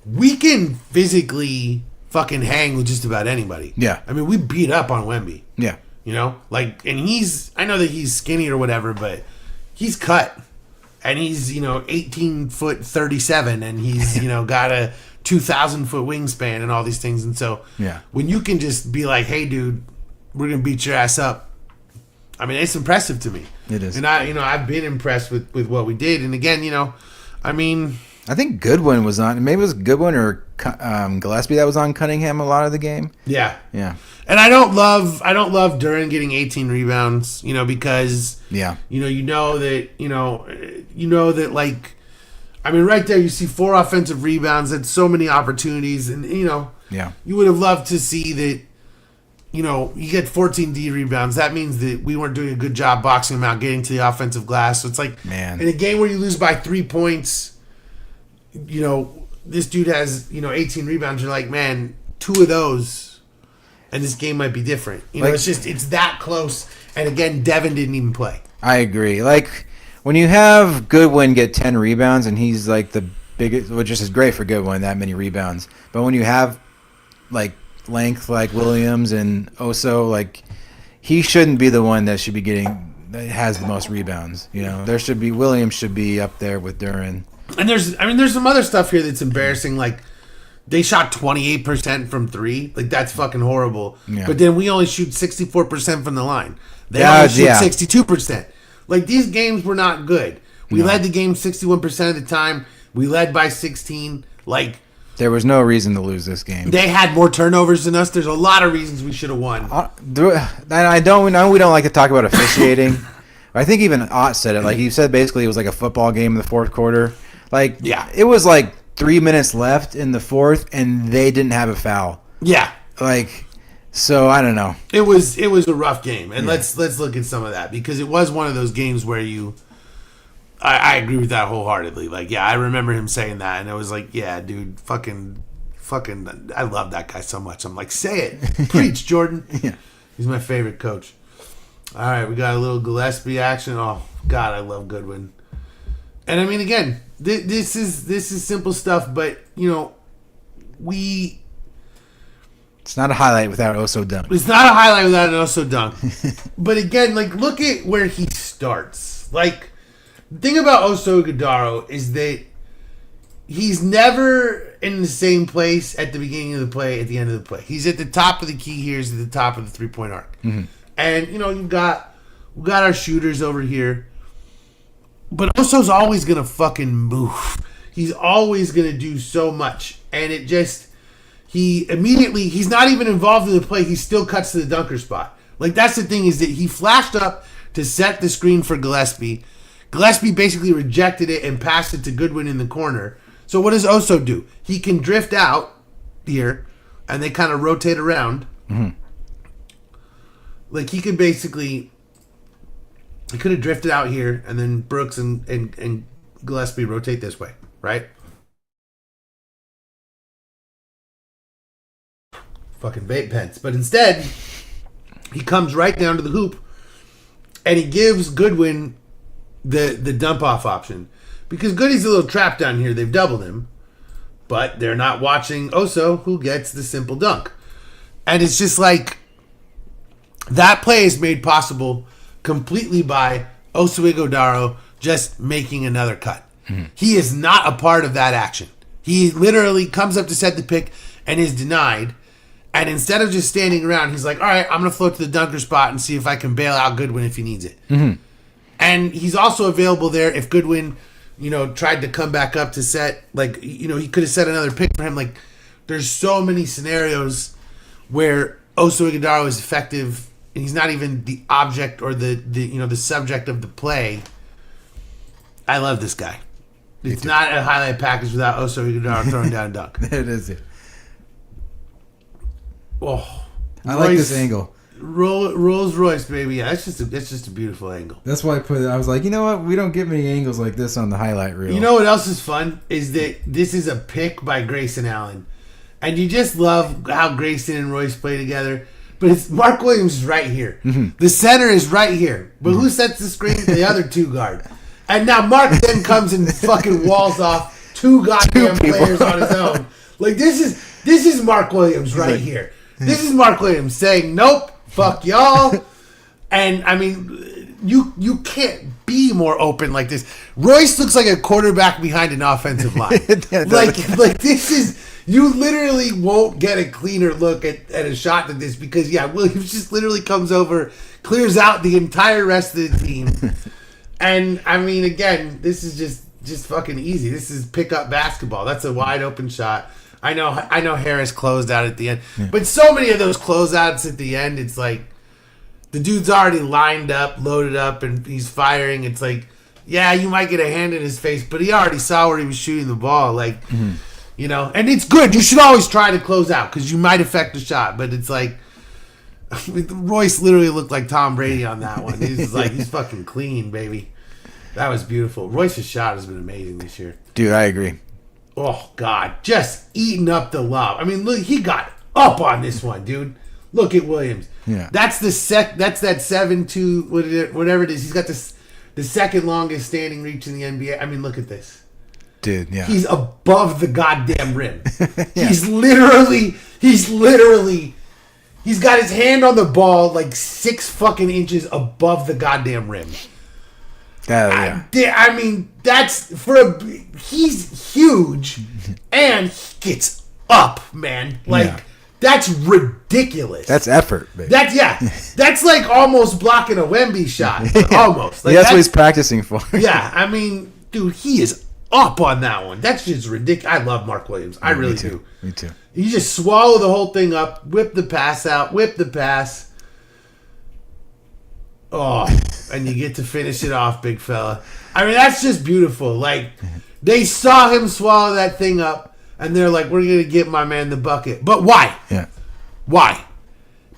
we can physically fucking hang with just about anybody. Yeah. I mean, we beat up on Wemby. Yeah. And I know that he's skinny or whatever, but he's cut. And he's, 18 foot 37 and he's, got a 2,000 foot wingspan and all these things. And so when you can just be like, hey, dude, we're going to beat your ass up. I mean, it's impressive to me. It is. And I've been impressed with what we did. And again, I think Goodwin was on. Maybe it was Goodwin or Gillespie that was on Cunningham a lot of the game. Yeah. Yeah. And I don't love Duren getting 18 rebounds, because you know that like, I mean, right there you see 4 offensive rebounds. That's so many opportunities, and you would have loved to see that. You get 14 D rebounds. That means that we weren't doing a good job boxing them out, getting to the offensive glass. So it's like, man, in a game where you lose by 3 points, this dude has 18 rebounds. You're like, man, 2 of those, and this game might be different. It's that close. And again, Devin didn't even play. I agree. Like when you have Goodwin get 10 rebounds, and he's like the biggest, which is great for Goodwin, that many rebounds. But when you have like length like Williams and Oso, like he shouldn't be the one that should be that has the most rebounds. Williams should be up there with Duren. And there's some other stuff here that's embarrassing. Like they shot 28% from 3. Like that's fucking horrible. Yeah. But then we only shoot 64% from the line. They only shoot 62%. Like these games were not good. We led the game 61% of the time. We led by 16. Like there was no reason to lose this game. They had more turnovers than us. There's a lot of reasons we should have won. I know we don't like to talk about officiating. I think even Ott said it. Like he said, basically it was like a football game in the fourth quarter. Like it was like 3 minutes left in the fourth, and they didn't have a foul. Yeah. Like, so I don't know. It was a rough game, and let's look at some of that because it was one of those games where I agree with that wholeheartedly. Like, I remember him saying that, and I was like, yeah, dude, fucking, I love that guy so much. I'm like, say it. Preach, Jordan. Yeah. He's my favorite coach. All right, we got a little Gillespie action. Oh, God, I love Goodwin. And, I mean, again, this is simple stuff, but, It's not a highlight without Oso dunk. It's not a highlight without an Oso dunk. But, again, like, look at where he starts. Like, the thing about Oso Ighodaro is that he's never in the same place at the beginning of the play, at the end of the play. He's at the top of the key here. He's at the top of the three-point arc. Mm-hmm. And, we've got our shooters over here. But Oso's always going to fucking move. He's always going to do so much. And it just, he's not even involved in the play. He still cuts to the dunker spot. Like, that's the thing is that he flashed up to set the screen for Gillespie. Gillespie basically rejected it and passed it to Goodwin in the corner. So what does Oso do? He can drift out here, and they kind of rotate around. Mm-hmm. Like, he could basically... He could have drifted out here, and then Brooks and Gillespie rotate this way, right? Fucking vape pens. But instead, he comes right down to the hoop, and he gives Goodwin the dump-off option. Because Goody's a little trapped down here. They've doubled him. But they're not watching Oso, who gets the simple dunk. And it's just like, that play is made possible completely by Oso Ighodaro just making another cut. Mm-hmm. He is not a part of that action. He literally comes up to set the pick and is denied. And instead of just standing around, he's like, all right, I'm going to float to the dunker spot and see if I can bail out Goodwin if he needs it. Mm-hmm. And he's also available there if Goodwin, tried to come back up to set. Like, he could have set another pick for him. Like, there's so many scenarios where Oso Ighodaro is effective. And he's not even the object or the subject of the play. I love this guy. It's not a highlight package without Oso Ighodaro throwing down a dunk. It is it. Oh, I like this angle. Rolls Royce, baby. Yeah, that's just a beautiful angle. That's why I was like, you know what? We don't get many angles like this on the highlight reel. You know what else is fun? Is that this is a pick by Grayson Allen. And you just love how Grayson and Royce play together. But it's Mark Williams is right here. Mm-hmm. The center is right here. But who sets the screen? The other two guard. And now Mark then comes and fucking walls off two goddamn players on his own. Like, this is Mark Williams right here. This is Mark Williams saying, nope, fuck y'all. And, I mean, you can't be more open like this. Royce looks like a quarterback behind an offensive line. like this is... You literally won't get a cleaner look at a shot than this because, Williams just literally comes over, clears out the entire rest of the team. And, I mean, again, this is just fucking easy. This is pick-up basketball. That's a wide-open shot. I know Harris closed out at the end. Yeah. But so many of those closeouts at the end, it's like the dude's already lined up, loaded up, and he's firing. It's like, yeah, you might get a hand in his face, but he already saw where he was shooting the ball. Like... Mm-hmm. You know, and it's good. You should always try to close out because you might affect the shot. But it's like, Royce literally looked like Tom Brady on that one. He's like, he's fucking clean, baby. That was beautiful. Royce's shot has been amazing this year. Dude, I agree. Oh, God. Just eating up the lob. I mean, look, he got up on this one, dude. Look at Williams. Yeah. That's that's that 7-2, whatever it is. He's got the second longest standing reach in the NBA. I mean, look at this. Dude, yeah. He's above the goddamn rim. Yeah. He's got his hand on the ball like 6 fucking inches above the goddamn rim. Yeah. I mean, that's he's huge and he gets up, man. Like, that's ridiculous. That's effort, baby. That's like almost blocking a Wemby shot. Almost. Like, that's what he's practicing for. Yeah, I mean, dude, he is up on that one. That's just ridiculous. I love Mark Williams. I really do. Me too. You just swallow the whole thing up, whip the pass out, whip the pass. Oh, and you get to finish it off, big fella. I mean, that's just beautiful. Like, they saw him swallow that thing up, and they're like, we're going to get my man the bucket. But why? Yeah. Why?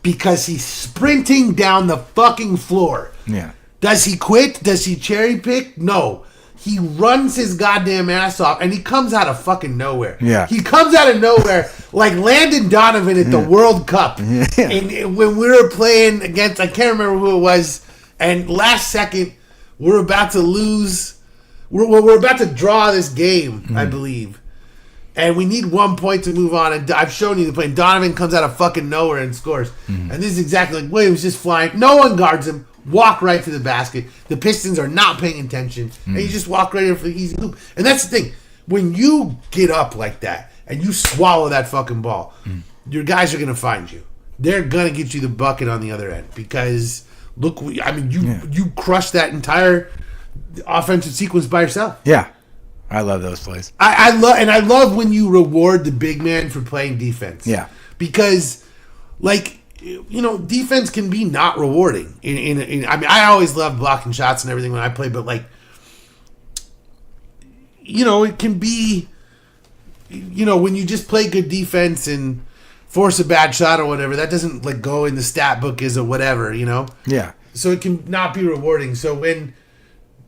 Because he's sprinting down the fucking floor. Yeah. Does he quit? Does he cherry pick? No. He runs his goddamn ass off, and he comes out of fucking nowhere. Yeah. He comes out of nowhere like Landon Donovan at the World Cup. Yeah. And when we were playing against, I can't remember who it was, and last second, we're about to lose. We're about to draw this game, I believe. And we need 1 point to move on. And I've shown you the play. And Donovan comes out of fucking nowhere and scores. And this is exactly like Williams just flying. No one guards him. Walk right to the basket. The Pistons are not paying attention. And you just walk right in for the easy hoop. And that's the thing. When you get up like that and you swallow that fucking ball, your guys are going to find you. They're going to get you the bucket on the other end. Because, look, I mean, you crushed that entire offensive sequence by yourself. Yeah. I love those plays. I love when you reward the big man for playing defense. Yeah. Because, like, you know, defense can be not rewarding. I mean, I always loved blocking shots and everything when I played, but, like, you know, it can be, you know, when you just play good defense and force a bad shot or whatever, that doesn't, like, go in the stat book as a whatever, you know? Yeah. So it can not be rewarding. So when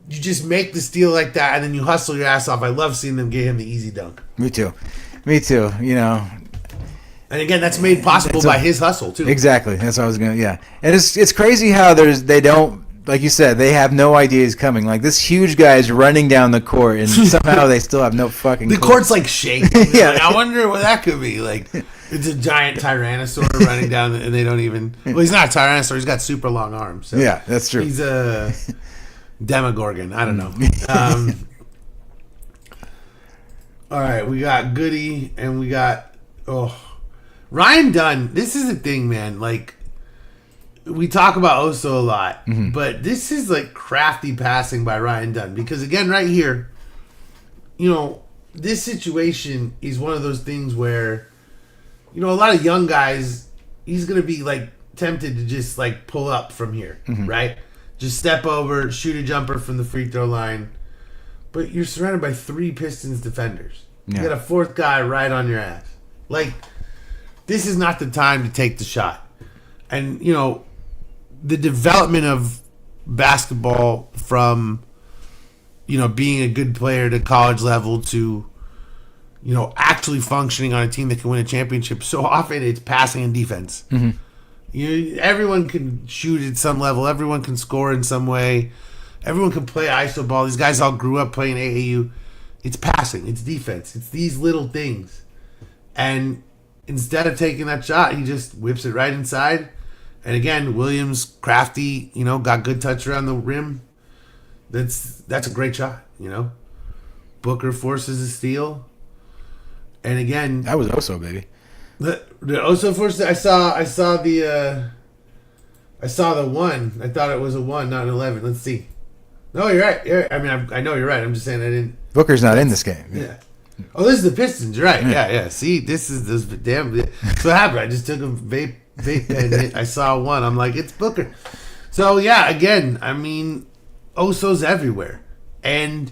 you just make the steal like that and then you hustle your ass off, I love seeing them get him the easy dunk. Me too. You know. And again, that's made possible by his hustle too. Exactly. That's what I was gonna. Yeah, and it's crazy how they don't, like you said, they have no idea he's coming. Like, this huge guy is running down the court, and somehow they still have no fucking. The court's like shaking. Yeah, like, I wonder what that could be. Like, it's a giant tyrannosaur running down, and they don't even. Well, he's not a tyrannosaur. He's got super long arms. So yeah, that's true. He's a Demogorgon. I don't know. All right, we got Goody, and we got Ryan Dunn. This is the thing, man. Like, we talk about Oso a lot, but this is like crafty passing by Ryan Dunn. Because again, right here, you know, this situation is one of those things where, you know, a lot of young guys, he's going to be like tempted to just like pull up from here, right? Just step over, shoot a jumper from the free throw line. But you're surrounded by 3 Pistons defenders. Yeah. You got a 4th guy right on your ass. Like, this is not the time to take the shot. And, the development of basketball from, being a good player to college level to, actually functioning on a team that can win a championship. So often it's passing and defense. Mm-hmm. Everyone can shoot at some level. Everyone can score in some way. Everyone can play iso ball. These guys all grew up playing AAU. It's passing. It's defense. It's these little things. And instead of taking that shot, he just whips it right inside. And again, Williams, crafty, got good touch around the rim. That's a great shot, Booker forces a steal. And again, that was Oso, baby. The Oso forced it. I saw the one. I thought it was a 1, not an 11. Let's see. No, you're right. I mean, I know you're right. I'm just saying I didn't. Booker's not in this game. Yeah. Oh, this is the Pistons. You're right. Yeah. See, this damn. So what happened? I just took a vape pen. I saw 1. I'm like, it's Booker. So yeah, again, I mean, Oso's everywhere, and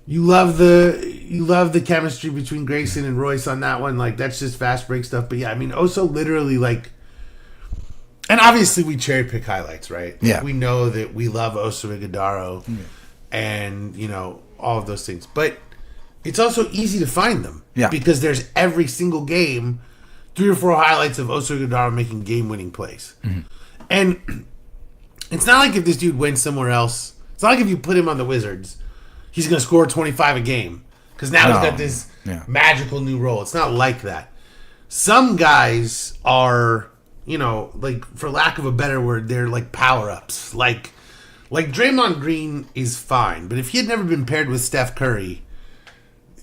you love the chemistry between Grayson and Royce on that one. Like, that's just fast break stuff. But yeah, I mean, Oso literally, like, and obviously we cherry pick highlights, right? Yeah. We know that we love Oso Ighodaro and, all of those things. But it's also easy to find them. Yeah. Because there's every single game 3 or 4 highlights of Oso Ighodaro making game-winning plays. Mm-hmm. And it's not like if this dude went somewhere else. It's not like if you put him on the Wizards, he's going to score 25 a game. Because now he's got this magical new role. It's not like that. Some guys are, like, for lack of a better word, they're like power-ups. Like Draymond Green is fine. But if he had never been paired with Steph Curry,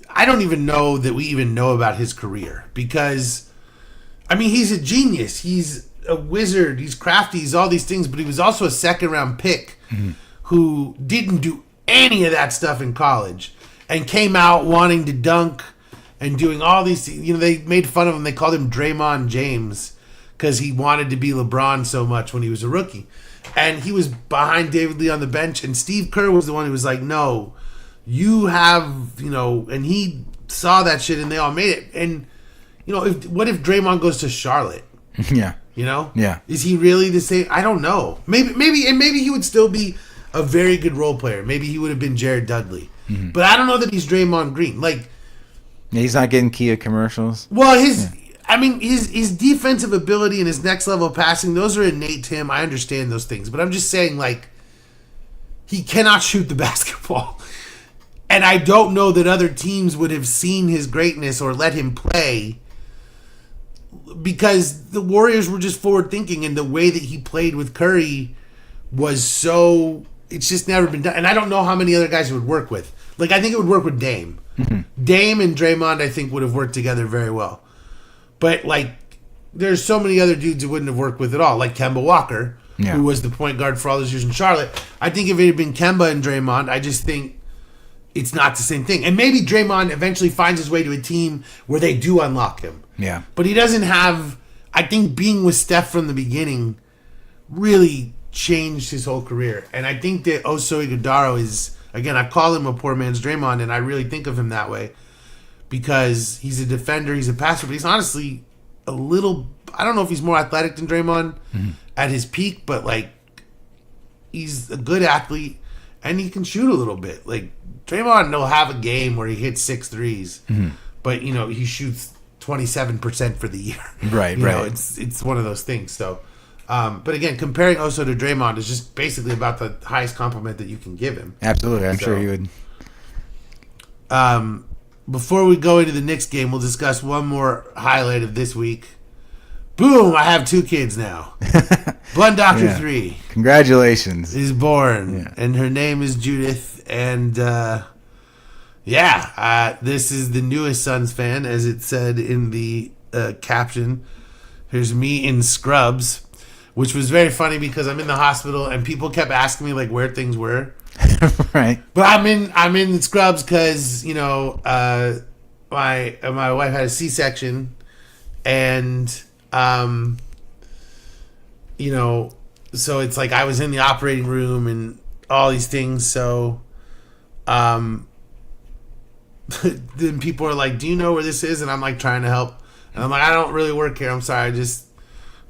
I don't even know that we even know about his career. Because, I mean, he's a genius. He's a wizard. He's crafty. He's all these things. But he was also a second-round pick who didn't do any of that stuff in college and came out wanting to dunk and doing all these things. They made fun of him. They called him Draymond James because he wanted to be LeBron so much when he was a rookie. And he was behind David Lee on the bench. And Steve Kerr was the one who was like, no, you have, and he saw that shit and they all made it. And, what if Draymond goes to Charlotte? Yeah. Yeah. Is he really the same? I don't know. Maybe he would still be a very good role player. Maybe he would have been Jared Dudley. Mm-hmm. But I don't know that he's Draymond Green. Like, he's not getting Kia commercials. Well, his defensive ability and his next level passing, those are innate to him. I understand those things. But I'm just saying, like, he cannot shoot the basketball. And I don't know that other teams would have seen his greatness or let him play because the Warriors were just forward thinking, and the way that he played with Curry was so, it's just never been done. And I don't know how many other guys it would work with. Like, I think it would work with Dame. Mm-hmm. Dame and Draymond, I think, would have worked together very well. But, like, there's so many other dudes it wouldn't have worked with at all, like Kemba Walker, who was the point guard for all those years in Charlotte. I think if it had been Kemba and Draymond, I just think it's not the same thing. And maybe Draymond eventually finds his way to a team where they do unlock him. Yeah. But he doesn't have, I think being with Steph from the beginning really changed his whole career. And I think that Oso Ighodaro is, again, I call him a poor man's Draymond, and I really think of him that way because he's a defender, he's a passer, but he's honestly a little, I don't know if he's more athletic than Draymond at his peak, but, like, he's a good athlete and he can shoot a little bit. Like, Draymond will have a game where he hits 6 threes, but, he shoots 27% for the year. Right. It's one of those things. So, but again, comparing Oso to Draymond is just basically about the highest compliment that you can give him. Absolutely. I'm sure you would. Before we go into the Knicks game, we'll discuss one more highlight of this week. Boom! I have 2 kids now. Blood Doctor 3. Congratulations. Is born, and her name is Judith. And this is the newest Suns fan, as it said in the caption. Here's me in scrubs, which was very funny because I'm in the hospital and people kept asking me like where things were. Right. But I'm in scrubs because my wife had a C-section, and so it's like I was in the operating room and all these things. So then people are like, "Do you know where this is?" And I'm like trying to help, and I'm like, "I don't really work here. I'm sorry. I just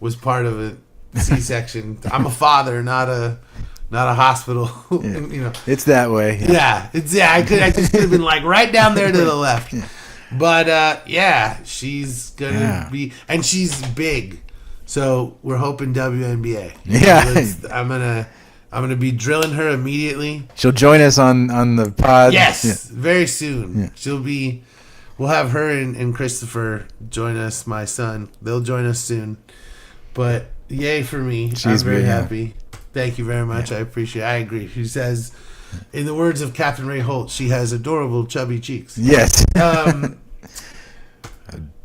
was part of a C-section. I'm a father, not a hospital. Yeah. It's that way. Yeah. I just could have been like right down there to the left. Yeah. But she's gonna be, and she's big, so we're hoping WNBA. I'm gonna be drilling her immediately. She'll join us on the pod. Yes, very soon. Yeah. We'll have her and Christopher join us. My son, they'll join us soon. But yay for me! I'm very happy. Thank you very much. Yeah. I appreciate it. I agree. She says, in the words of Captain Ray Holt, she has adorable chubby cheeks. Yes.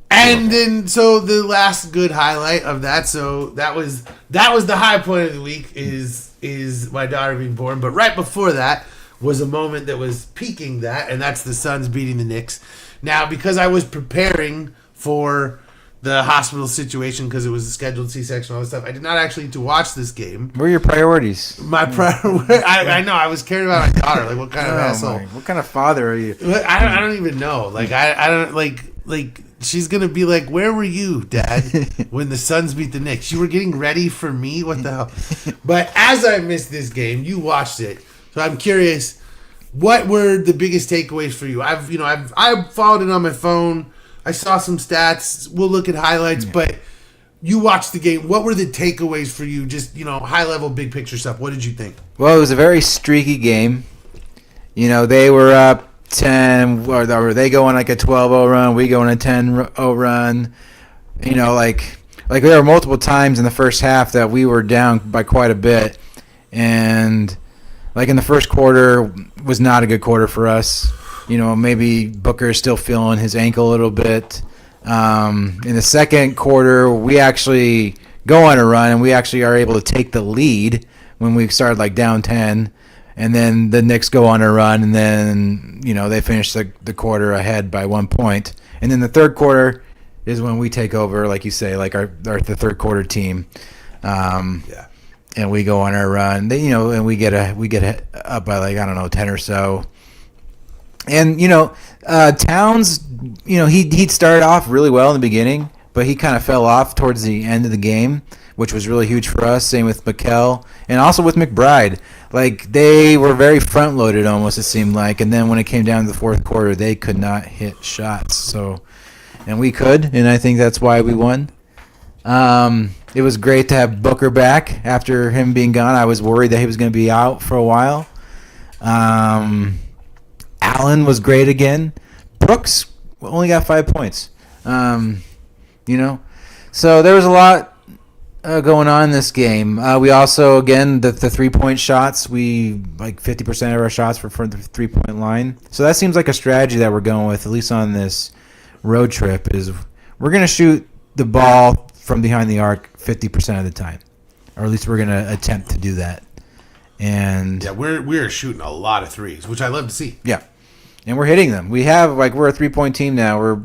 And then, so the last good highlight of that, so that was the high point of the week is my daughter being born. But right before that was a moment that was peaking that, and that's the Suns beating the Knicks. Now, because I was preparing for the hospital situation because it was a scheduled C-section, all this stuff, I did not actually get to watch this game. What are your priorities? I know, I was caring about my daughter. Like, what kind of asshole? What kind of father are you? I don't even know. Like, I don't, like, she's going to be like, where were you, Dad, when the Suns beat the Knicks? You were getting ready for me? What the hell? But as I missed this game, you watched it. So I'm curious, what were the biggest takeaways for you? I've followed it on my phone. I saw some stats. We'll look at highlights, but you watched the game. What were the takeaways for you? Just, high level, big picture stuff. What did you think? Well, it was a very streaky game. They were up 10, or they go on like a 12-0 run. We go on a 10-0 run. Like there were multiple times in the first half that we were down by quite a bit. And like in the first quarter was not a good quarter for us. Maybe Booker is still feeling his ankle a little bit. In the second quarter, we actually go on a run, and we actually are able to take the lead when we started like down 10. And then the Knicks go on a run, and then, they finish the quarter ahead by 1 point. And then the third quarter is when we take over, like you say, like the third quarter team. And we go on our run. And we get up by like, I don't know, 10 or so. And, Towns, he started off really well in the beginning, but he kind of fell off towards the end of the game, which was really huge for us. Same with Mikal and also with McBride. Like, they were very front-loaded almost, it seemed like. And then when it came down to the fourth quarter, they could not hit shots. And we could, and I think that's why we won. It was great to have Booker back after him being gone. I was worried that he was going to be out for a while. Allen was great again. Brooks only got 5 points. So there was a lot going on in this game. We also, again, the 3-point shots, we like 50% of our shots were from the 3-point line. So that seems like a strategy that we're going with, at least on this road trip, is we're going to shoot the ball from behind the arc 50% of the time. Or at least we're going to attempt to do that. And we're shooting a lot of threes, which I love to see. Yeah. And we're hitting them. We're a 3-point team now. I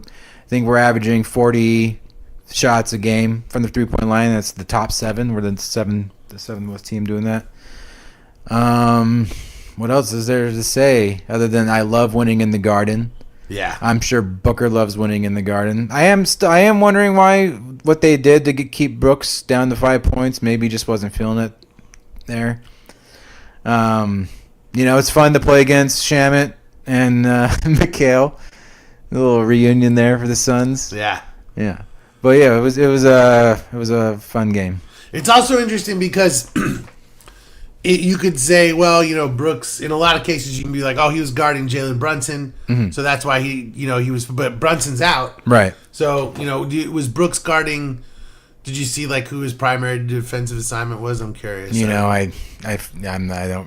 think we're averaging 40 shots a game from the 3-point line. That's the top 7. We're the seventh team doing that. What else is there to say other than I love winning in the Garden? Yeah. I'm sure Booker loves winning in the Garden. I am wondering what they did to keep Brooks down to 5 points. Maybe he just wasn't feeling it there. It's fun to play against Shamet and Mikal. A little reunion there for the Suns. Yeah. Yeah. But yeah, it was a fun game. It's also interesting because you could say, well, Brooks, in a lot of cases you can be like, oh, he was guarding Jalen Brunson, so that's why he was, but Brunson's out. Right. So, was Brooks guarding, did you see like who his primary defensive assignment was? I'm curious. I'm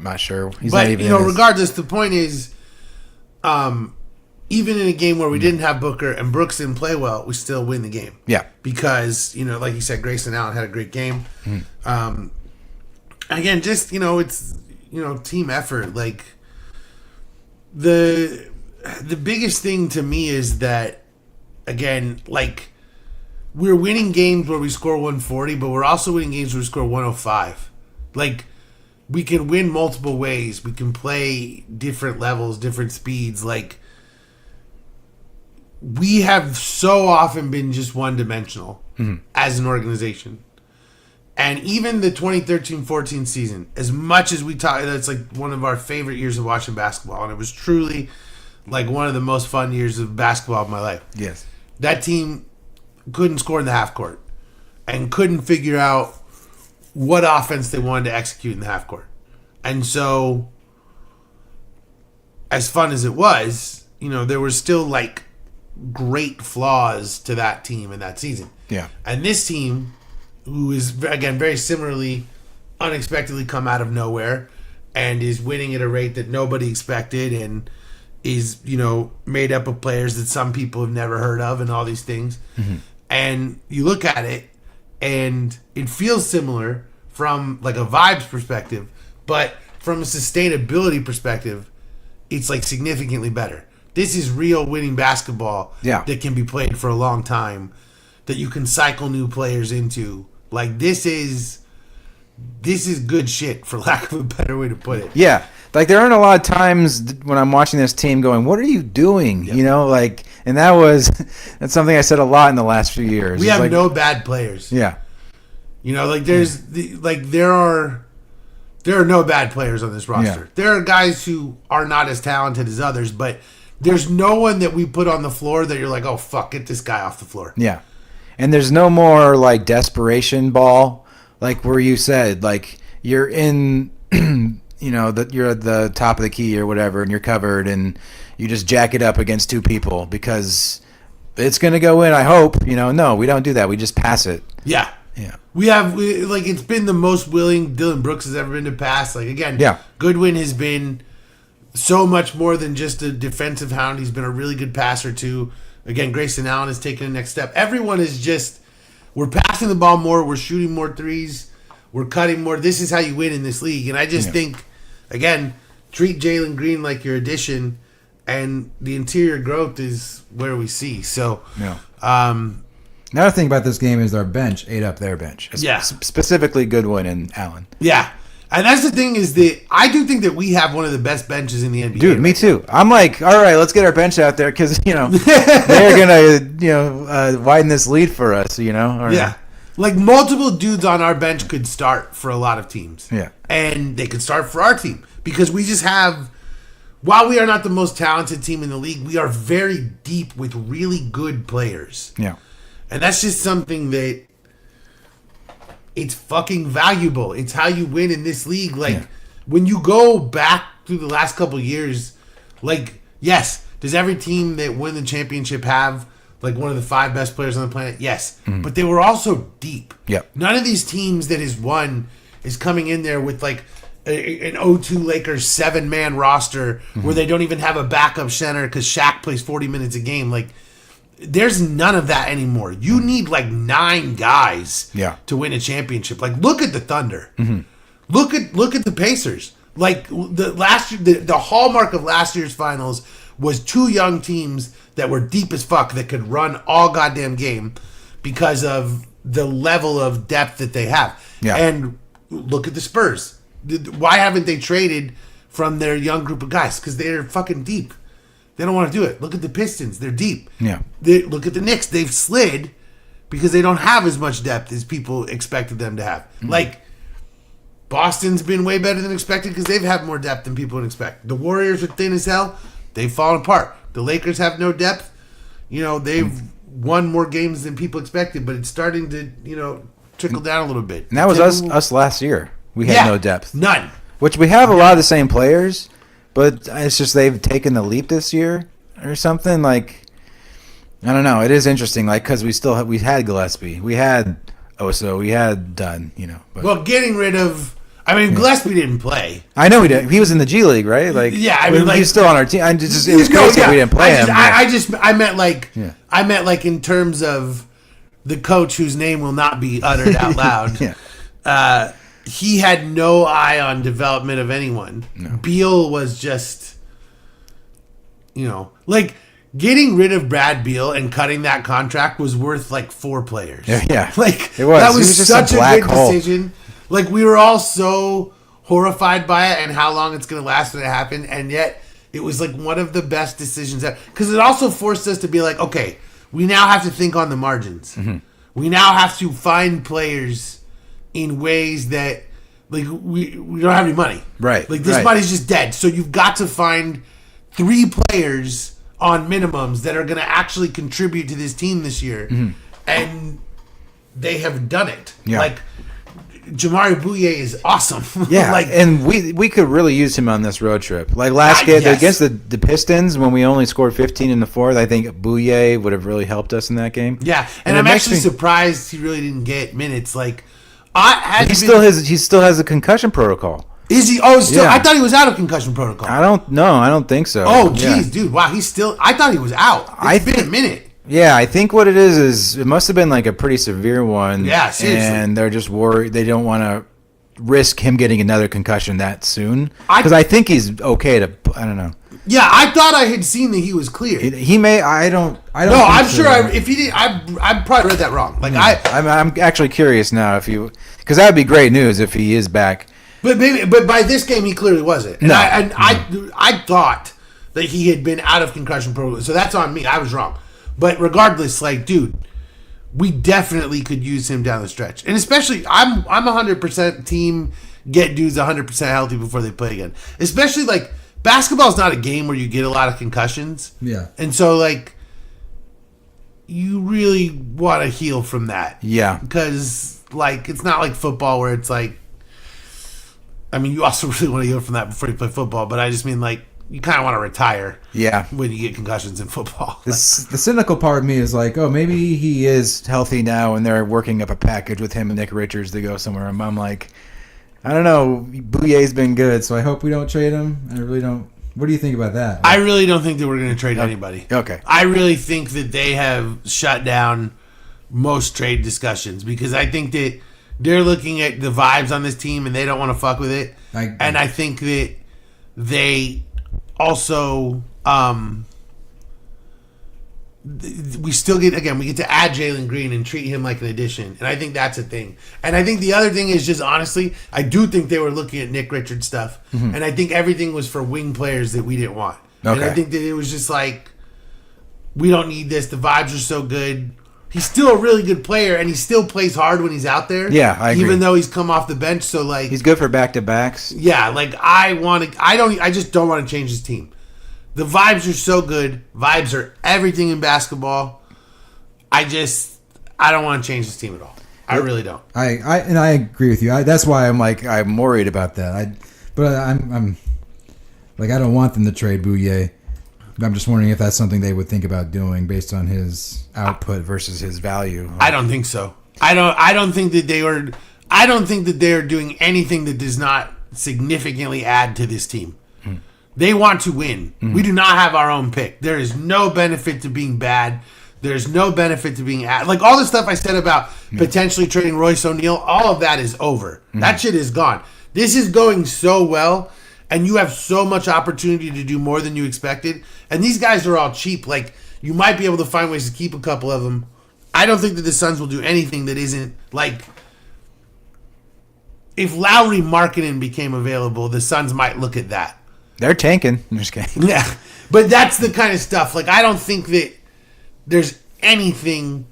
not sure. He's but, not even regardless, the point is, even in a game where we didn't have Booker and Brooks didn't play well, we still win the game. Yeah. Because, like you said, Grayson Allen had a great game. Again, just, it's, team effort. Like, the biggest thing to me is that, again, like, we're winning games where we score 140, but we're also winning games where we score 105. Like, we can win multiple ways. We can play different levels, different speeds. Like, we have so often been just one-dimensional as an organization. And even the 2013-14 season, as much as we talk, that's like one of our favorite years of watching basketball, and it was truly like one of the most fun years of basketball of my life. Yes. That team couldn't score in the half court and couldn't figure out what offense they wanted to execute in the half court. And so, as fun as it was, there were still like great flaws to that team in that season. Yeah. And this team, who is, again, very similarly unexpectedly come out of nowhere and is winning at a rate that nobody expected and is, made up of players that some people have never heard of and all these things. Mm-hmm. And you look at it and it feels similar from like a vibes perspective, but from a sustainability perspective, it's like significantly better. This is real winning basketball that can be played for a long time, that you can cycle new players into. Like, this is good shit, for lack of a better way to put it. Yeah. Like, there aren't a lot of times when I'm watching this team going, what are you doing? Yep. And that's something I said a lot in the last few years. We have no bad players. Yeah. There are no bad players on this roster. Yeah. There are guys who are not as talented as others, but there's no one that we put on the floor that you're like, oh, fuck, get this guy off the floor. Yeah. And there's no more, like, desperation ball, like where you said, like, you're in, that you're at the top of the key or whatever, and you're covered, and you just jack it up against two people because it's going to go in, I hope. No, we don't do that. We just pass it. Yeah. Yeah. It's been the most willing Dylan Brooks has ever been to pass. Like, again, Goodwin has been so much more than just a defensive hound. He's been a really good passer, too. Again, Grayson Allen has taken the next step. Everyone is just, we're passing the ball more, we're shooting more threes, we're cutting more. This is how you win in this league. And I just think, again, treat Jalen Green like your addition, and the interior growth is where we see. So, another thing about this game is our bench ate up their bench. Specifically Goodwin and Allen. Yeah. And that's the thing is that I do think that we have one of the best benches in the NBA. Dude, me too. I'm like, all right, let's get our bench out there because, they're going to, widen this lead for us, Yeah. Like, multiple dudes on our bench could start for a lot of teams. Yeah. And they could start for our team because we just have, while we are not the most talented team in the league, we are very deep with really good players. Yeah. And that's just something that it's fucking valuable. It's how you win in this league. Like, when you go back through the last couple of years, like, yes, does every team that win the championship have, like, one of the 5 best players on the planet? Yes. Mm-hmm. But they were also deep. Yep. None of these teams that has won is coming in there with, like, an 0-2 Lakers 7-man roster where they don't even have a backup center because Shaq plays 40 minutes a game. Like, there's none of that anymore. You need like 9 guys to win a championship. Like, look at the Thunder. Mm-hmm. Look at the Pacers. Like, the hallmark of last year's finals was 2 young teams that were deep as fuck that could run all goddamn game because of the level of depth that they have. Yeah. And look at the Spurs. Why haven't they traded from their young group of guys? Because they're fucking deep. They don't want to do it. Look at the Pistons. They're deep. Yeah. Look at the Knicks. They've slid because they don't have as much depth as people expected them to have. Mm-hmm. Like, Boston's been way better than expected because they've had more depth than people would expect. The Warriors are thin as hell. They've fallen apart. The Lakers have no depth. They've won more games than people expected, but it's starting to, trickle down a little bit. And that was us last year. We had no depth. None. Which we have a lot of the same players. But it's just they've taken the leap this year or something. Like, I don't know. It is interesting, like, because we had Gillespie, we had Oso, we had Dunn. But, well, getting rid of. I mean, Gillespie didn't play. I know he did. He was in the G League, right? Like, he's still on our team. It was crazy we didn't play him. I meant like in terms of the coach whose name will not be uttered out loud. He had no eye on development of anyone. No. Beal was just, like, getting rid of Brad Beal and cutting that contract was worth like 4 players. Yeah. Like, it was. That was just such a black good hole. decision. Like, we were all so horrified by it and how long it's going to last when it happened. And yet it was like one of the best decisions ever. Because it also forced us to be like, okay, we now have to think on the margins. Mm-hmm. We now have to find players in ways that like we don't have any money. Right. Like this money's just dead. So you've got to find 3 players on minimums that are going to actually contribute to this team this year, and they have done it. Yeah. Like Jamari Bouye is awesome. Yeah, like, and we could really use him on this road trip. Like last game against the Pistons, when we only scored 15 in the fourth, I think Bouye would have really helped us in that game. Yeah, and I'm actually surprised he really didn't get minutes. Like, he still has a concussion protocol. Is he? Oh, still. Yeah. I thought he was out of concussion protocol. I don't think so. Oh, geez, dude. Wow, he's still. I thought he was out. It's been a minute. Yeah, I think what it is it must have been like a pretty severe one. Yeah, seriously. And they're just worried. They don't want to risk him getting another concussion that soon. Because I think he's okay to. I don't know. Yeah, I thought I had seen that he was clear. He may. I don't. No, I'm sure. If he did, I probably read that wrong. Like I'm actually curious now if you, because that would be great news if he is back. But by this game he clearly wasn't. And I thought that he had been out of concussion protocol. So that's on me. I was wrong. But regardless, like, dude, we definitely could use him down the stretch. And especially, I'm 100% team get dudes 100% healthy before they play again. Especially, like, basketball is not a game where you get a lot of concussions. Yeah. And so, like, you really want to heal from that. Yeah. Because, like, it's not like football where it's like, I mean, you also really want to heal from that before you play football. But I just mean, like, you kind of want to retire when you get concussions in football. The cynical part of me is like, oh, maybe he is healthy now and they're working up a package with him and Nick Richards to go somewhere. And I'm like, I don't know. Bouye's been good, so I hope we don't trade him. I really don't. What do you think about that? I really don't think that we're going to trade anybody. Okay. I really think that they have shut down most trade discussions because I think that they're looking at the vibes on this team and they don't want to fuck with it. And I think that they also we still get we get to add Jalen Green and treat him like an addition, and I think that's a thing. And I think the other thing is just honestly, I do think they were looking at Nick Richards stuff, and I think everything was for wing players that we didn't want. And I think that it was just like, we don't need this. The vibes are so good. He's still a really good player, and he still plays hard when he's out there. Yeah, I agree. Even though he's come off the bench, so like he's good for back-to-backs. Yeah, like I just don't want to change his team. The vibes are so good. Vibes are everything in basketball. I don't want to change his team at all. I really don't. I agree with you. That's why I'm worried about that. I'm like, I don't want them to trade Bouye. I'm just wondering if that's something they would think about doing based on his output versus his value. I don't think so. I don't think that they are doing anything that does not significantly add to this team. They want to win. We do not have our own pick. There is no benefit to being bad. There's no benefit to being like all the stuff I said about potentially trading Royce O'Neal. All of that is over. That shit is gone. This is going so well, and you have so much opportunity to do more than you expected. And these guys are all cheap. Like, you might be able to find ways to keep a couple of them. I don't think that the Suns will do anything that isn't like. If Lowry Markkanen became available, the Suns might look at that. They're tanking. I'm just kidding. Yeah, but that's the kind of stuff. Like, I don't think that there's anything.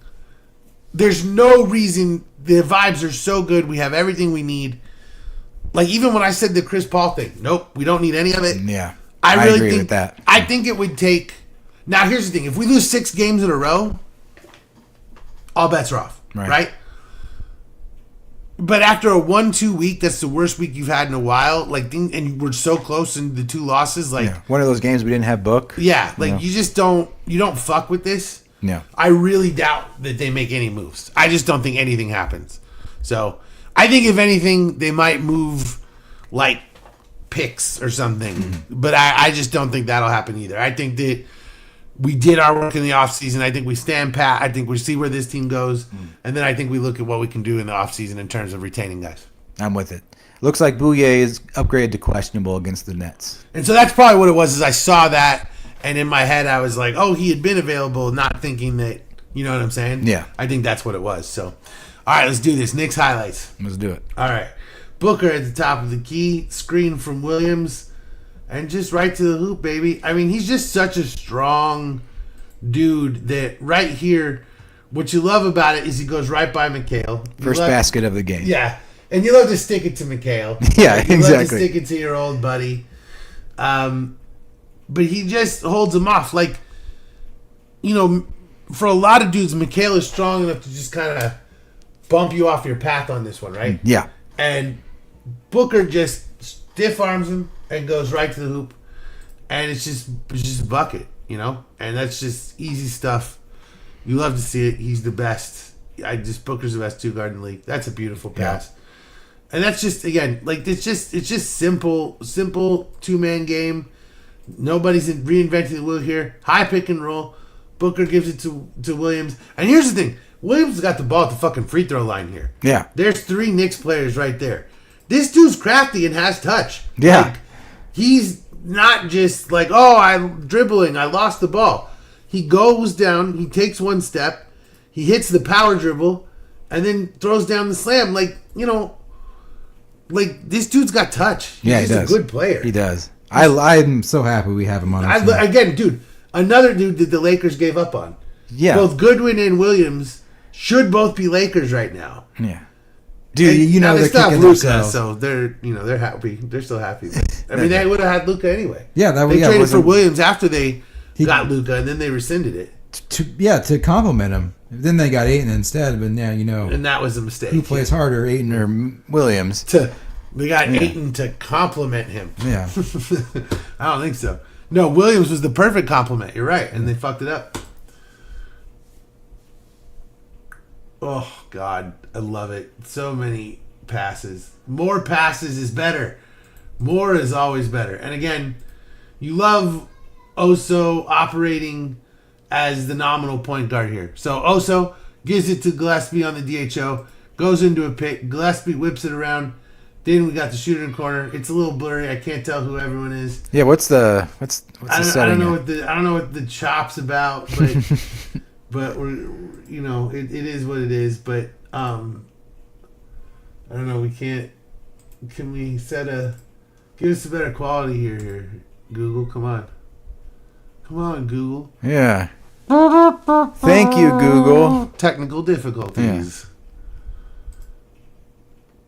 There's no reason. The vibes are so good. We have everything we need. Like, even when I said the Chris Paul thing, nope, we don't need any of it. Yeah, I really agree think with that. I think it would take. Now, here's the thing: if we lose 6 games in a row, all bets are off. Right? But after a 1-2 week, that's the worst week you've had in a while. Like, and we're so close in the 2 losses. Like, one of those games we didn't have Book. Yeah, like you just don't fuck with this. No, I really doubt that they make any moves. I just don't think anything happens. So I think if anything, they might move like picks or something. But I just don't think that'll happen either. I think that we did our work in the offseason. I think we stand pat. I think we see where this team goes. And then I think we look at what we can do in the offseason in terms of retaining guys. I'm with it. Looks like Bouye is upgraded to questionable against the Nets. And so that's probably what it was, is I saw that, and in my head I was like, oh, he had been available, not thinking that, you know what I'm saying? Yeah. I think that's what it was. So, all right, let's do this. Knicks highlights. Let's do it. All right. Booker at the top of the key, screen from Williams. And just right to the hoop, baby. I mean, he's just such a strong dude that right here, what you love about it is he goes right by McHale. First basket of the game. Yeah. And you love to stick it to Mikhail. Yeah, you exactly. love to stick it to your old buddy. But he just holds him off. Like, you know, for a lot of dudes, Mikhail is strong enough to just kind of bump you off your path on this one, right? Yeah. And Booker just stiff arms him and goes right to the hoop. And it's just a bucket, you know? And that's just easy stuff. You love to see it. He's the best. Booker's the best two guard in the league. That's a beautiful pass. Yeah. And that's just, again, like, it's just simple two-man game. Nobody's reinventing the wheel here. High pick and roll. Booker gives it to Williams. And here's the thing. Williams got the ball at the fucking free throw line here. Yeah. There's 3 Knicks players right there. This dude's crafty and has touch. Yeah. Like, he's not just like, oh, I'm dribbling. I lost the ball. He goes down. He takes one step. He hits the power dribble and then throws down the slam. Like, you know, like, this dude's got touch. He's he does. A good player. He does. I'm so happy we have him on our team. Again, dude, another dude that the Lakers gave up on. Yeah. Both Goodwin and Williams should both be Lakers right now. Yeah. Dude, you know they they're still have kicking Luka, themselves. so they're happy. They're still happy. I mean, they would have had Luka anyway. Yeah, they traded for Williams after they got Luka, and then they rescinded it. To compliment him. Then they got Ayton instead, but now you know. And that was a mistake. Who plays harder, Ayton or Williams? We got Ayton to compliment him. Yeah. I don't think so. No, Williams was the perfect compliment. You're right, and they fucked it up. Oh, God. I love it. So many passes. More passes is better. More is always better. And again, you love Oso operating as the nominal point guard here. So Oso gives it to Gillespie on the DHO, goes into a pick. Gillespie whips it around. Then we got the shooter in corner. It's a little blurry. I can't tell who everyone is. Yeah, what's the setting? I don't know what the chop's about, but but we're, you know, it is what it is. But I don't know. Can we give us a better quality here? Google, come on, Google. Yeah. Thank you, Google. Technical difficulties. Yeah.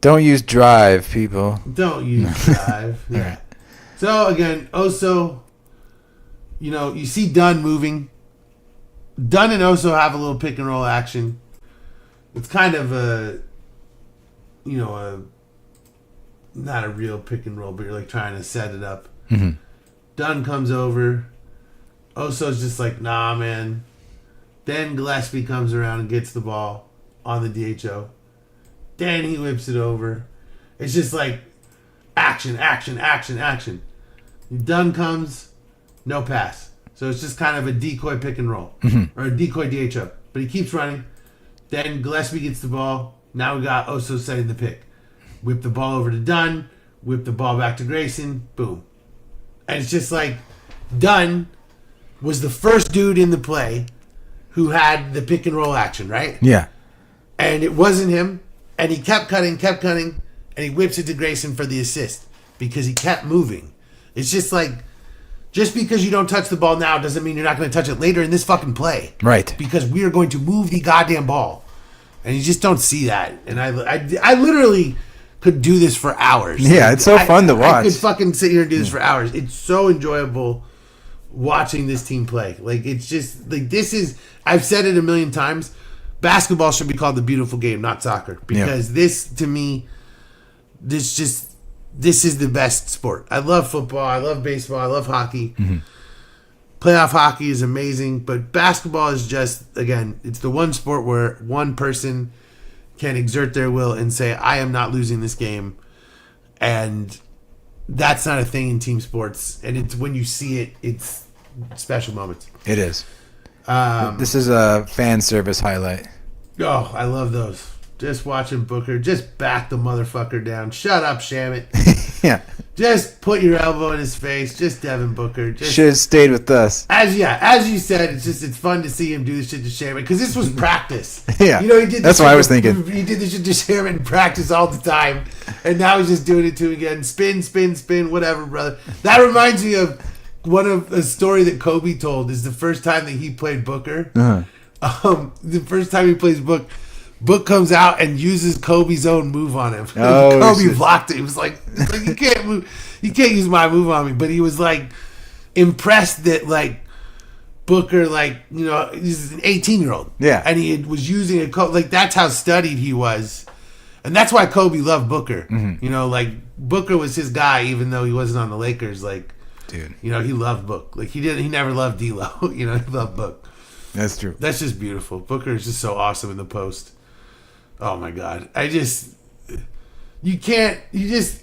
Don't use Drive, people. Don't use Drive. Yeah. Right. So, again, Oso, you know, you see Dunn moving. Dunn and Oso have a little pick and roll action. It's kind of not a real pick and roll, but you're like trying to set it up. Mm-hmm. Dunn comes over. Oso's just like, nah, man. Then Gillespie comes around and gets the ball on the DHO. Then he whips it over. It's just like action. Dunn comes, no pass. So it's just kind of a decoy pick and roll. Mm-hmm. Or a decoy DHO. But he keeps running. Then Gillespie gets the ball. Now we got Oso setting the pick. Whip the ball over to Dunn. Whip the ball back to Grayson. Boom. And it's just like Dunn was the first dude in the play who had the pick and roll action, right? Yeah. And it wasn't him. And he kept cutting, and he whips it to Grayson for the assist because he kept moving. It's just like, just because you don't touch the ball now doesn't mean you're not going to touch it later in this fucking play. Right. Because we are going to move the goddamn ball. And you just don't see that. And I literally could do this for hours. Yeah, it's so fun to watch. I could fucking sit here and do this for hours. It's so enjoyable watching this team play. Like, it's just, like, this is, I've said it a million times, basketball should be called the beautiful game, not soccer. Because this, to me, this is the best sport. I love football. I love baseball. I love hockey. Mm-hmm. Playoff hockey is amazing. But basketball is just, again, it's the one sport where one person can exert their will and say, I am not losing this game. And that's not a thing in team sports. And it's when you see it, it's special moments. It is. This is a fan service highlight. Oh, I love those. Just watching Booker. Just back the motherfucker down. Shut up, Shamit. Yeah. Just put your elbow in his face. Just Devin Booker. Should have stayed with us. As you said, it's fun to see him do this shit to Shamit because this was practice. Yeah. You know, he did. That's what I was thinking. He did this shit to Shamit in practice all the time, and now he's just doing it to him again. Spin, whatever, brother. That reminds me of a story that Kobe told. Is the first time that he played Booker. Uh-huh. The first time he plays Book comes out and uses Kobe's own move on him. Oh, Kobe blocked it. He was like, you can't move, you can't use my move on me. But he was like impressed that like Booker, like, you know, he's an 18-year-old. Yeah. And he was using a like that's how studied he was. And that's why Kobe loved Booker. Mm-hmm. You know, like Booker was his guy even though he wasn't on the Lakers. Like, dude, you know, he loved Book. Like he never loved D'Lo. You know, he loved Book. That's true. That's just beautiful. Booker is just so awesome in the post. Oh my God. You just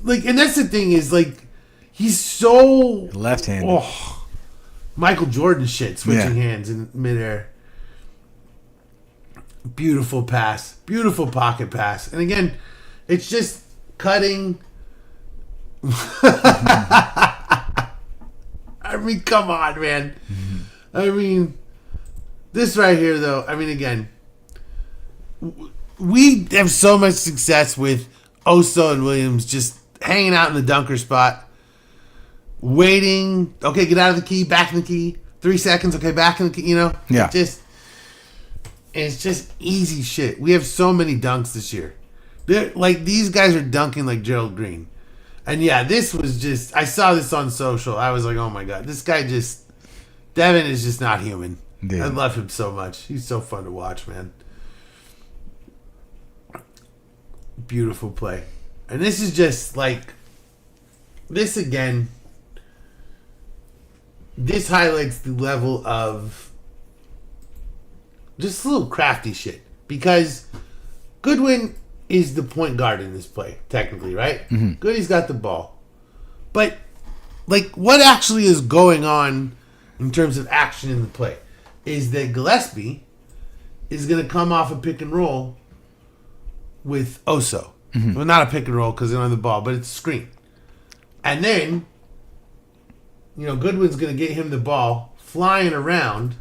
like, and that's the thing is like, he's so left-handed. Oh, Michael Jordan shit, switching hands in midair. Beautiful pass. Beautiful pocket pass. And again, it's just cutting. I mean, come on, man. I mean, this right here, though, I mean, again, we have so much success with Oso and Williams just hanging out in the dunker spot, waiting. Okay, get out of the key, back in the key. 3 seconds, okay, back in the key, you know? Yeah. It's just easy shit. We have so many dunks this year. Like, these guys are dunking like Gerald Green. And yeah, this was just, I saw this on social. I was like, oh my God, this guy just, Devin is just not human. Dude. I love him so much. He's so fun to watch, man. Beautiful play. And this is just like, this again, this highlights the level of just a little crafty shit. Because Goodwin is the point guard in this play, technically, right? Mm-hmm. Goody's got the ball. But, like, what actually is going on in terms of action in the play is that Gillespie is going to come off a pick and roll with Oso. Mm-hmm. Well, not a pick and roll because they don't have the ball, but it's a screen. And then, you know, Goodwin's going to get him the ball flying around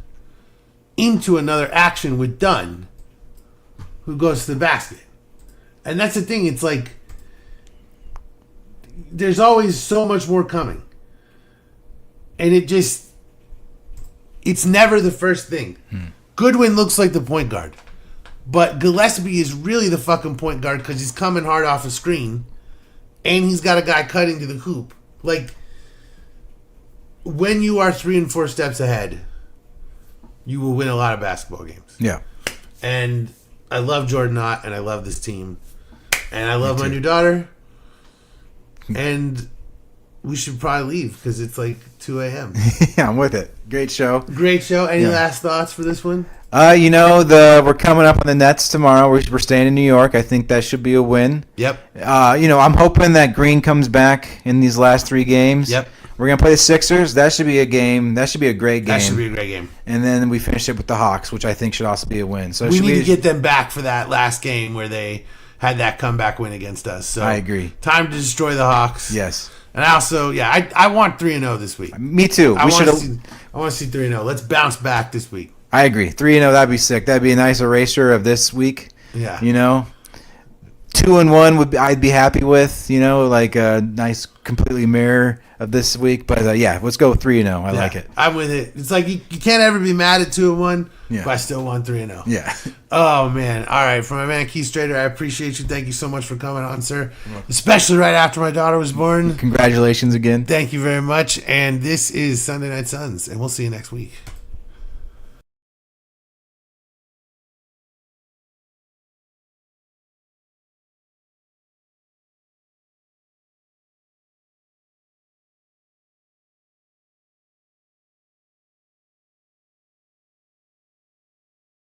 into another action with Dunn, who goes to the basket. And that's the thing. It's like there's always so much more coming. And it's never the first thing. Goodwin looks like the point guard. But Gillespie is really the fucking point guard because he's coming hard off a screen. And he's got a guy cutting to the hoop. Like, when you are 3 and 4 steps ahead, you will win a lot of basketball games. Yeah. And I love Jordan Ott, and I love this team. And I love my new daughter. And we should probably leave because it's like 2 a.m. Yeah, I'm with it. Great show. Great show. Any last thoughts for this one? You know, we're coming up on the Nets tomorrow. We're staying in New York. I think that should be a win. Yep. You know, I'm hoping that Green comes back in these last 3 games. Yep. We're going to play the Sixers. That should be a game. That should be a great game. That should be a great game. And then we finish it with the Hawks, which I think should also be a win. So we need to get them back for that last game where they had that comeback win against us. So I agree. Time to destroy the Hawks. Yes. And I also, I want 3-0 this week. Me too. I want to see 3-0. Let's bounce back this week. I agree. 3-0, that'd be sick. That'd be a nice erasure of this week. Yeah. You know? 2-1 I'd be happy with, you know, like a nice completely mirror of this week. But yeah, let's go 3-0. I like it. I'm with it. It's like you can't ever be mad at 2-1, Yeah. but I still want 3-0. Yeah. Oh man! All right, for my man Keith Strader, I appreciate you. Thank you so much for coming on, sir. Especially right after my daughter was born. Congratulations again. Thank you very much. And this is Sunday Night Suns, and we'll see you next week.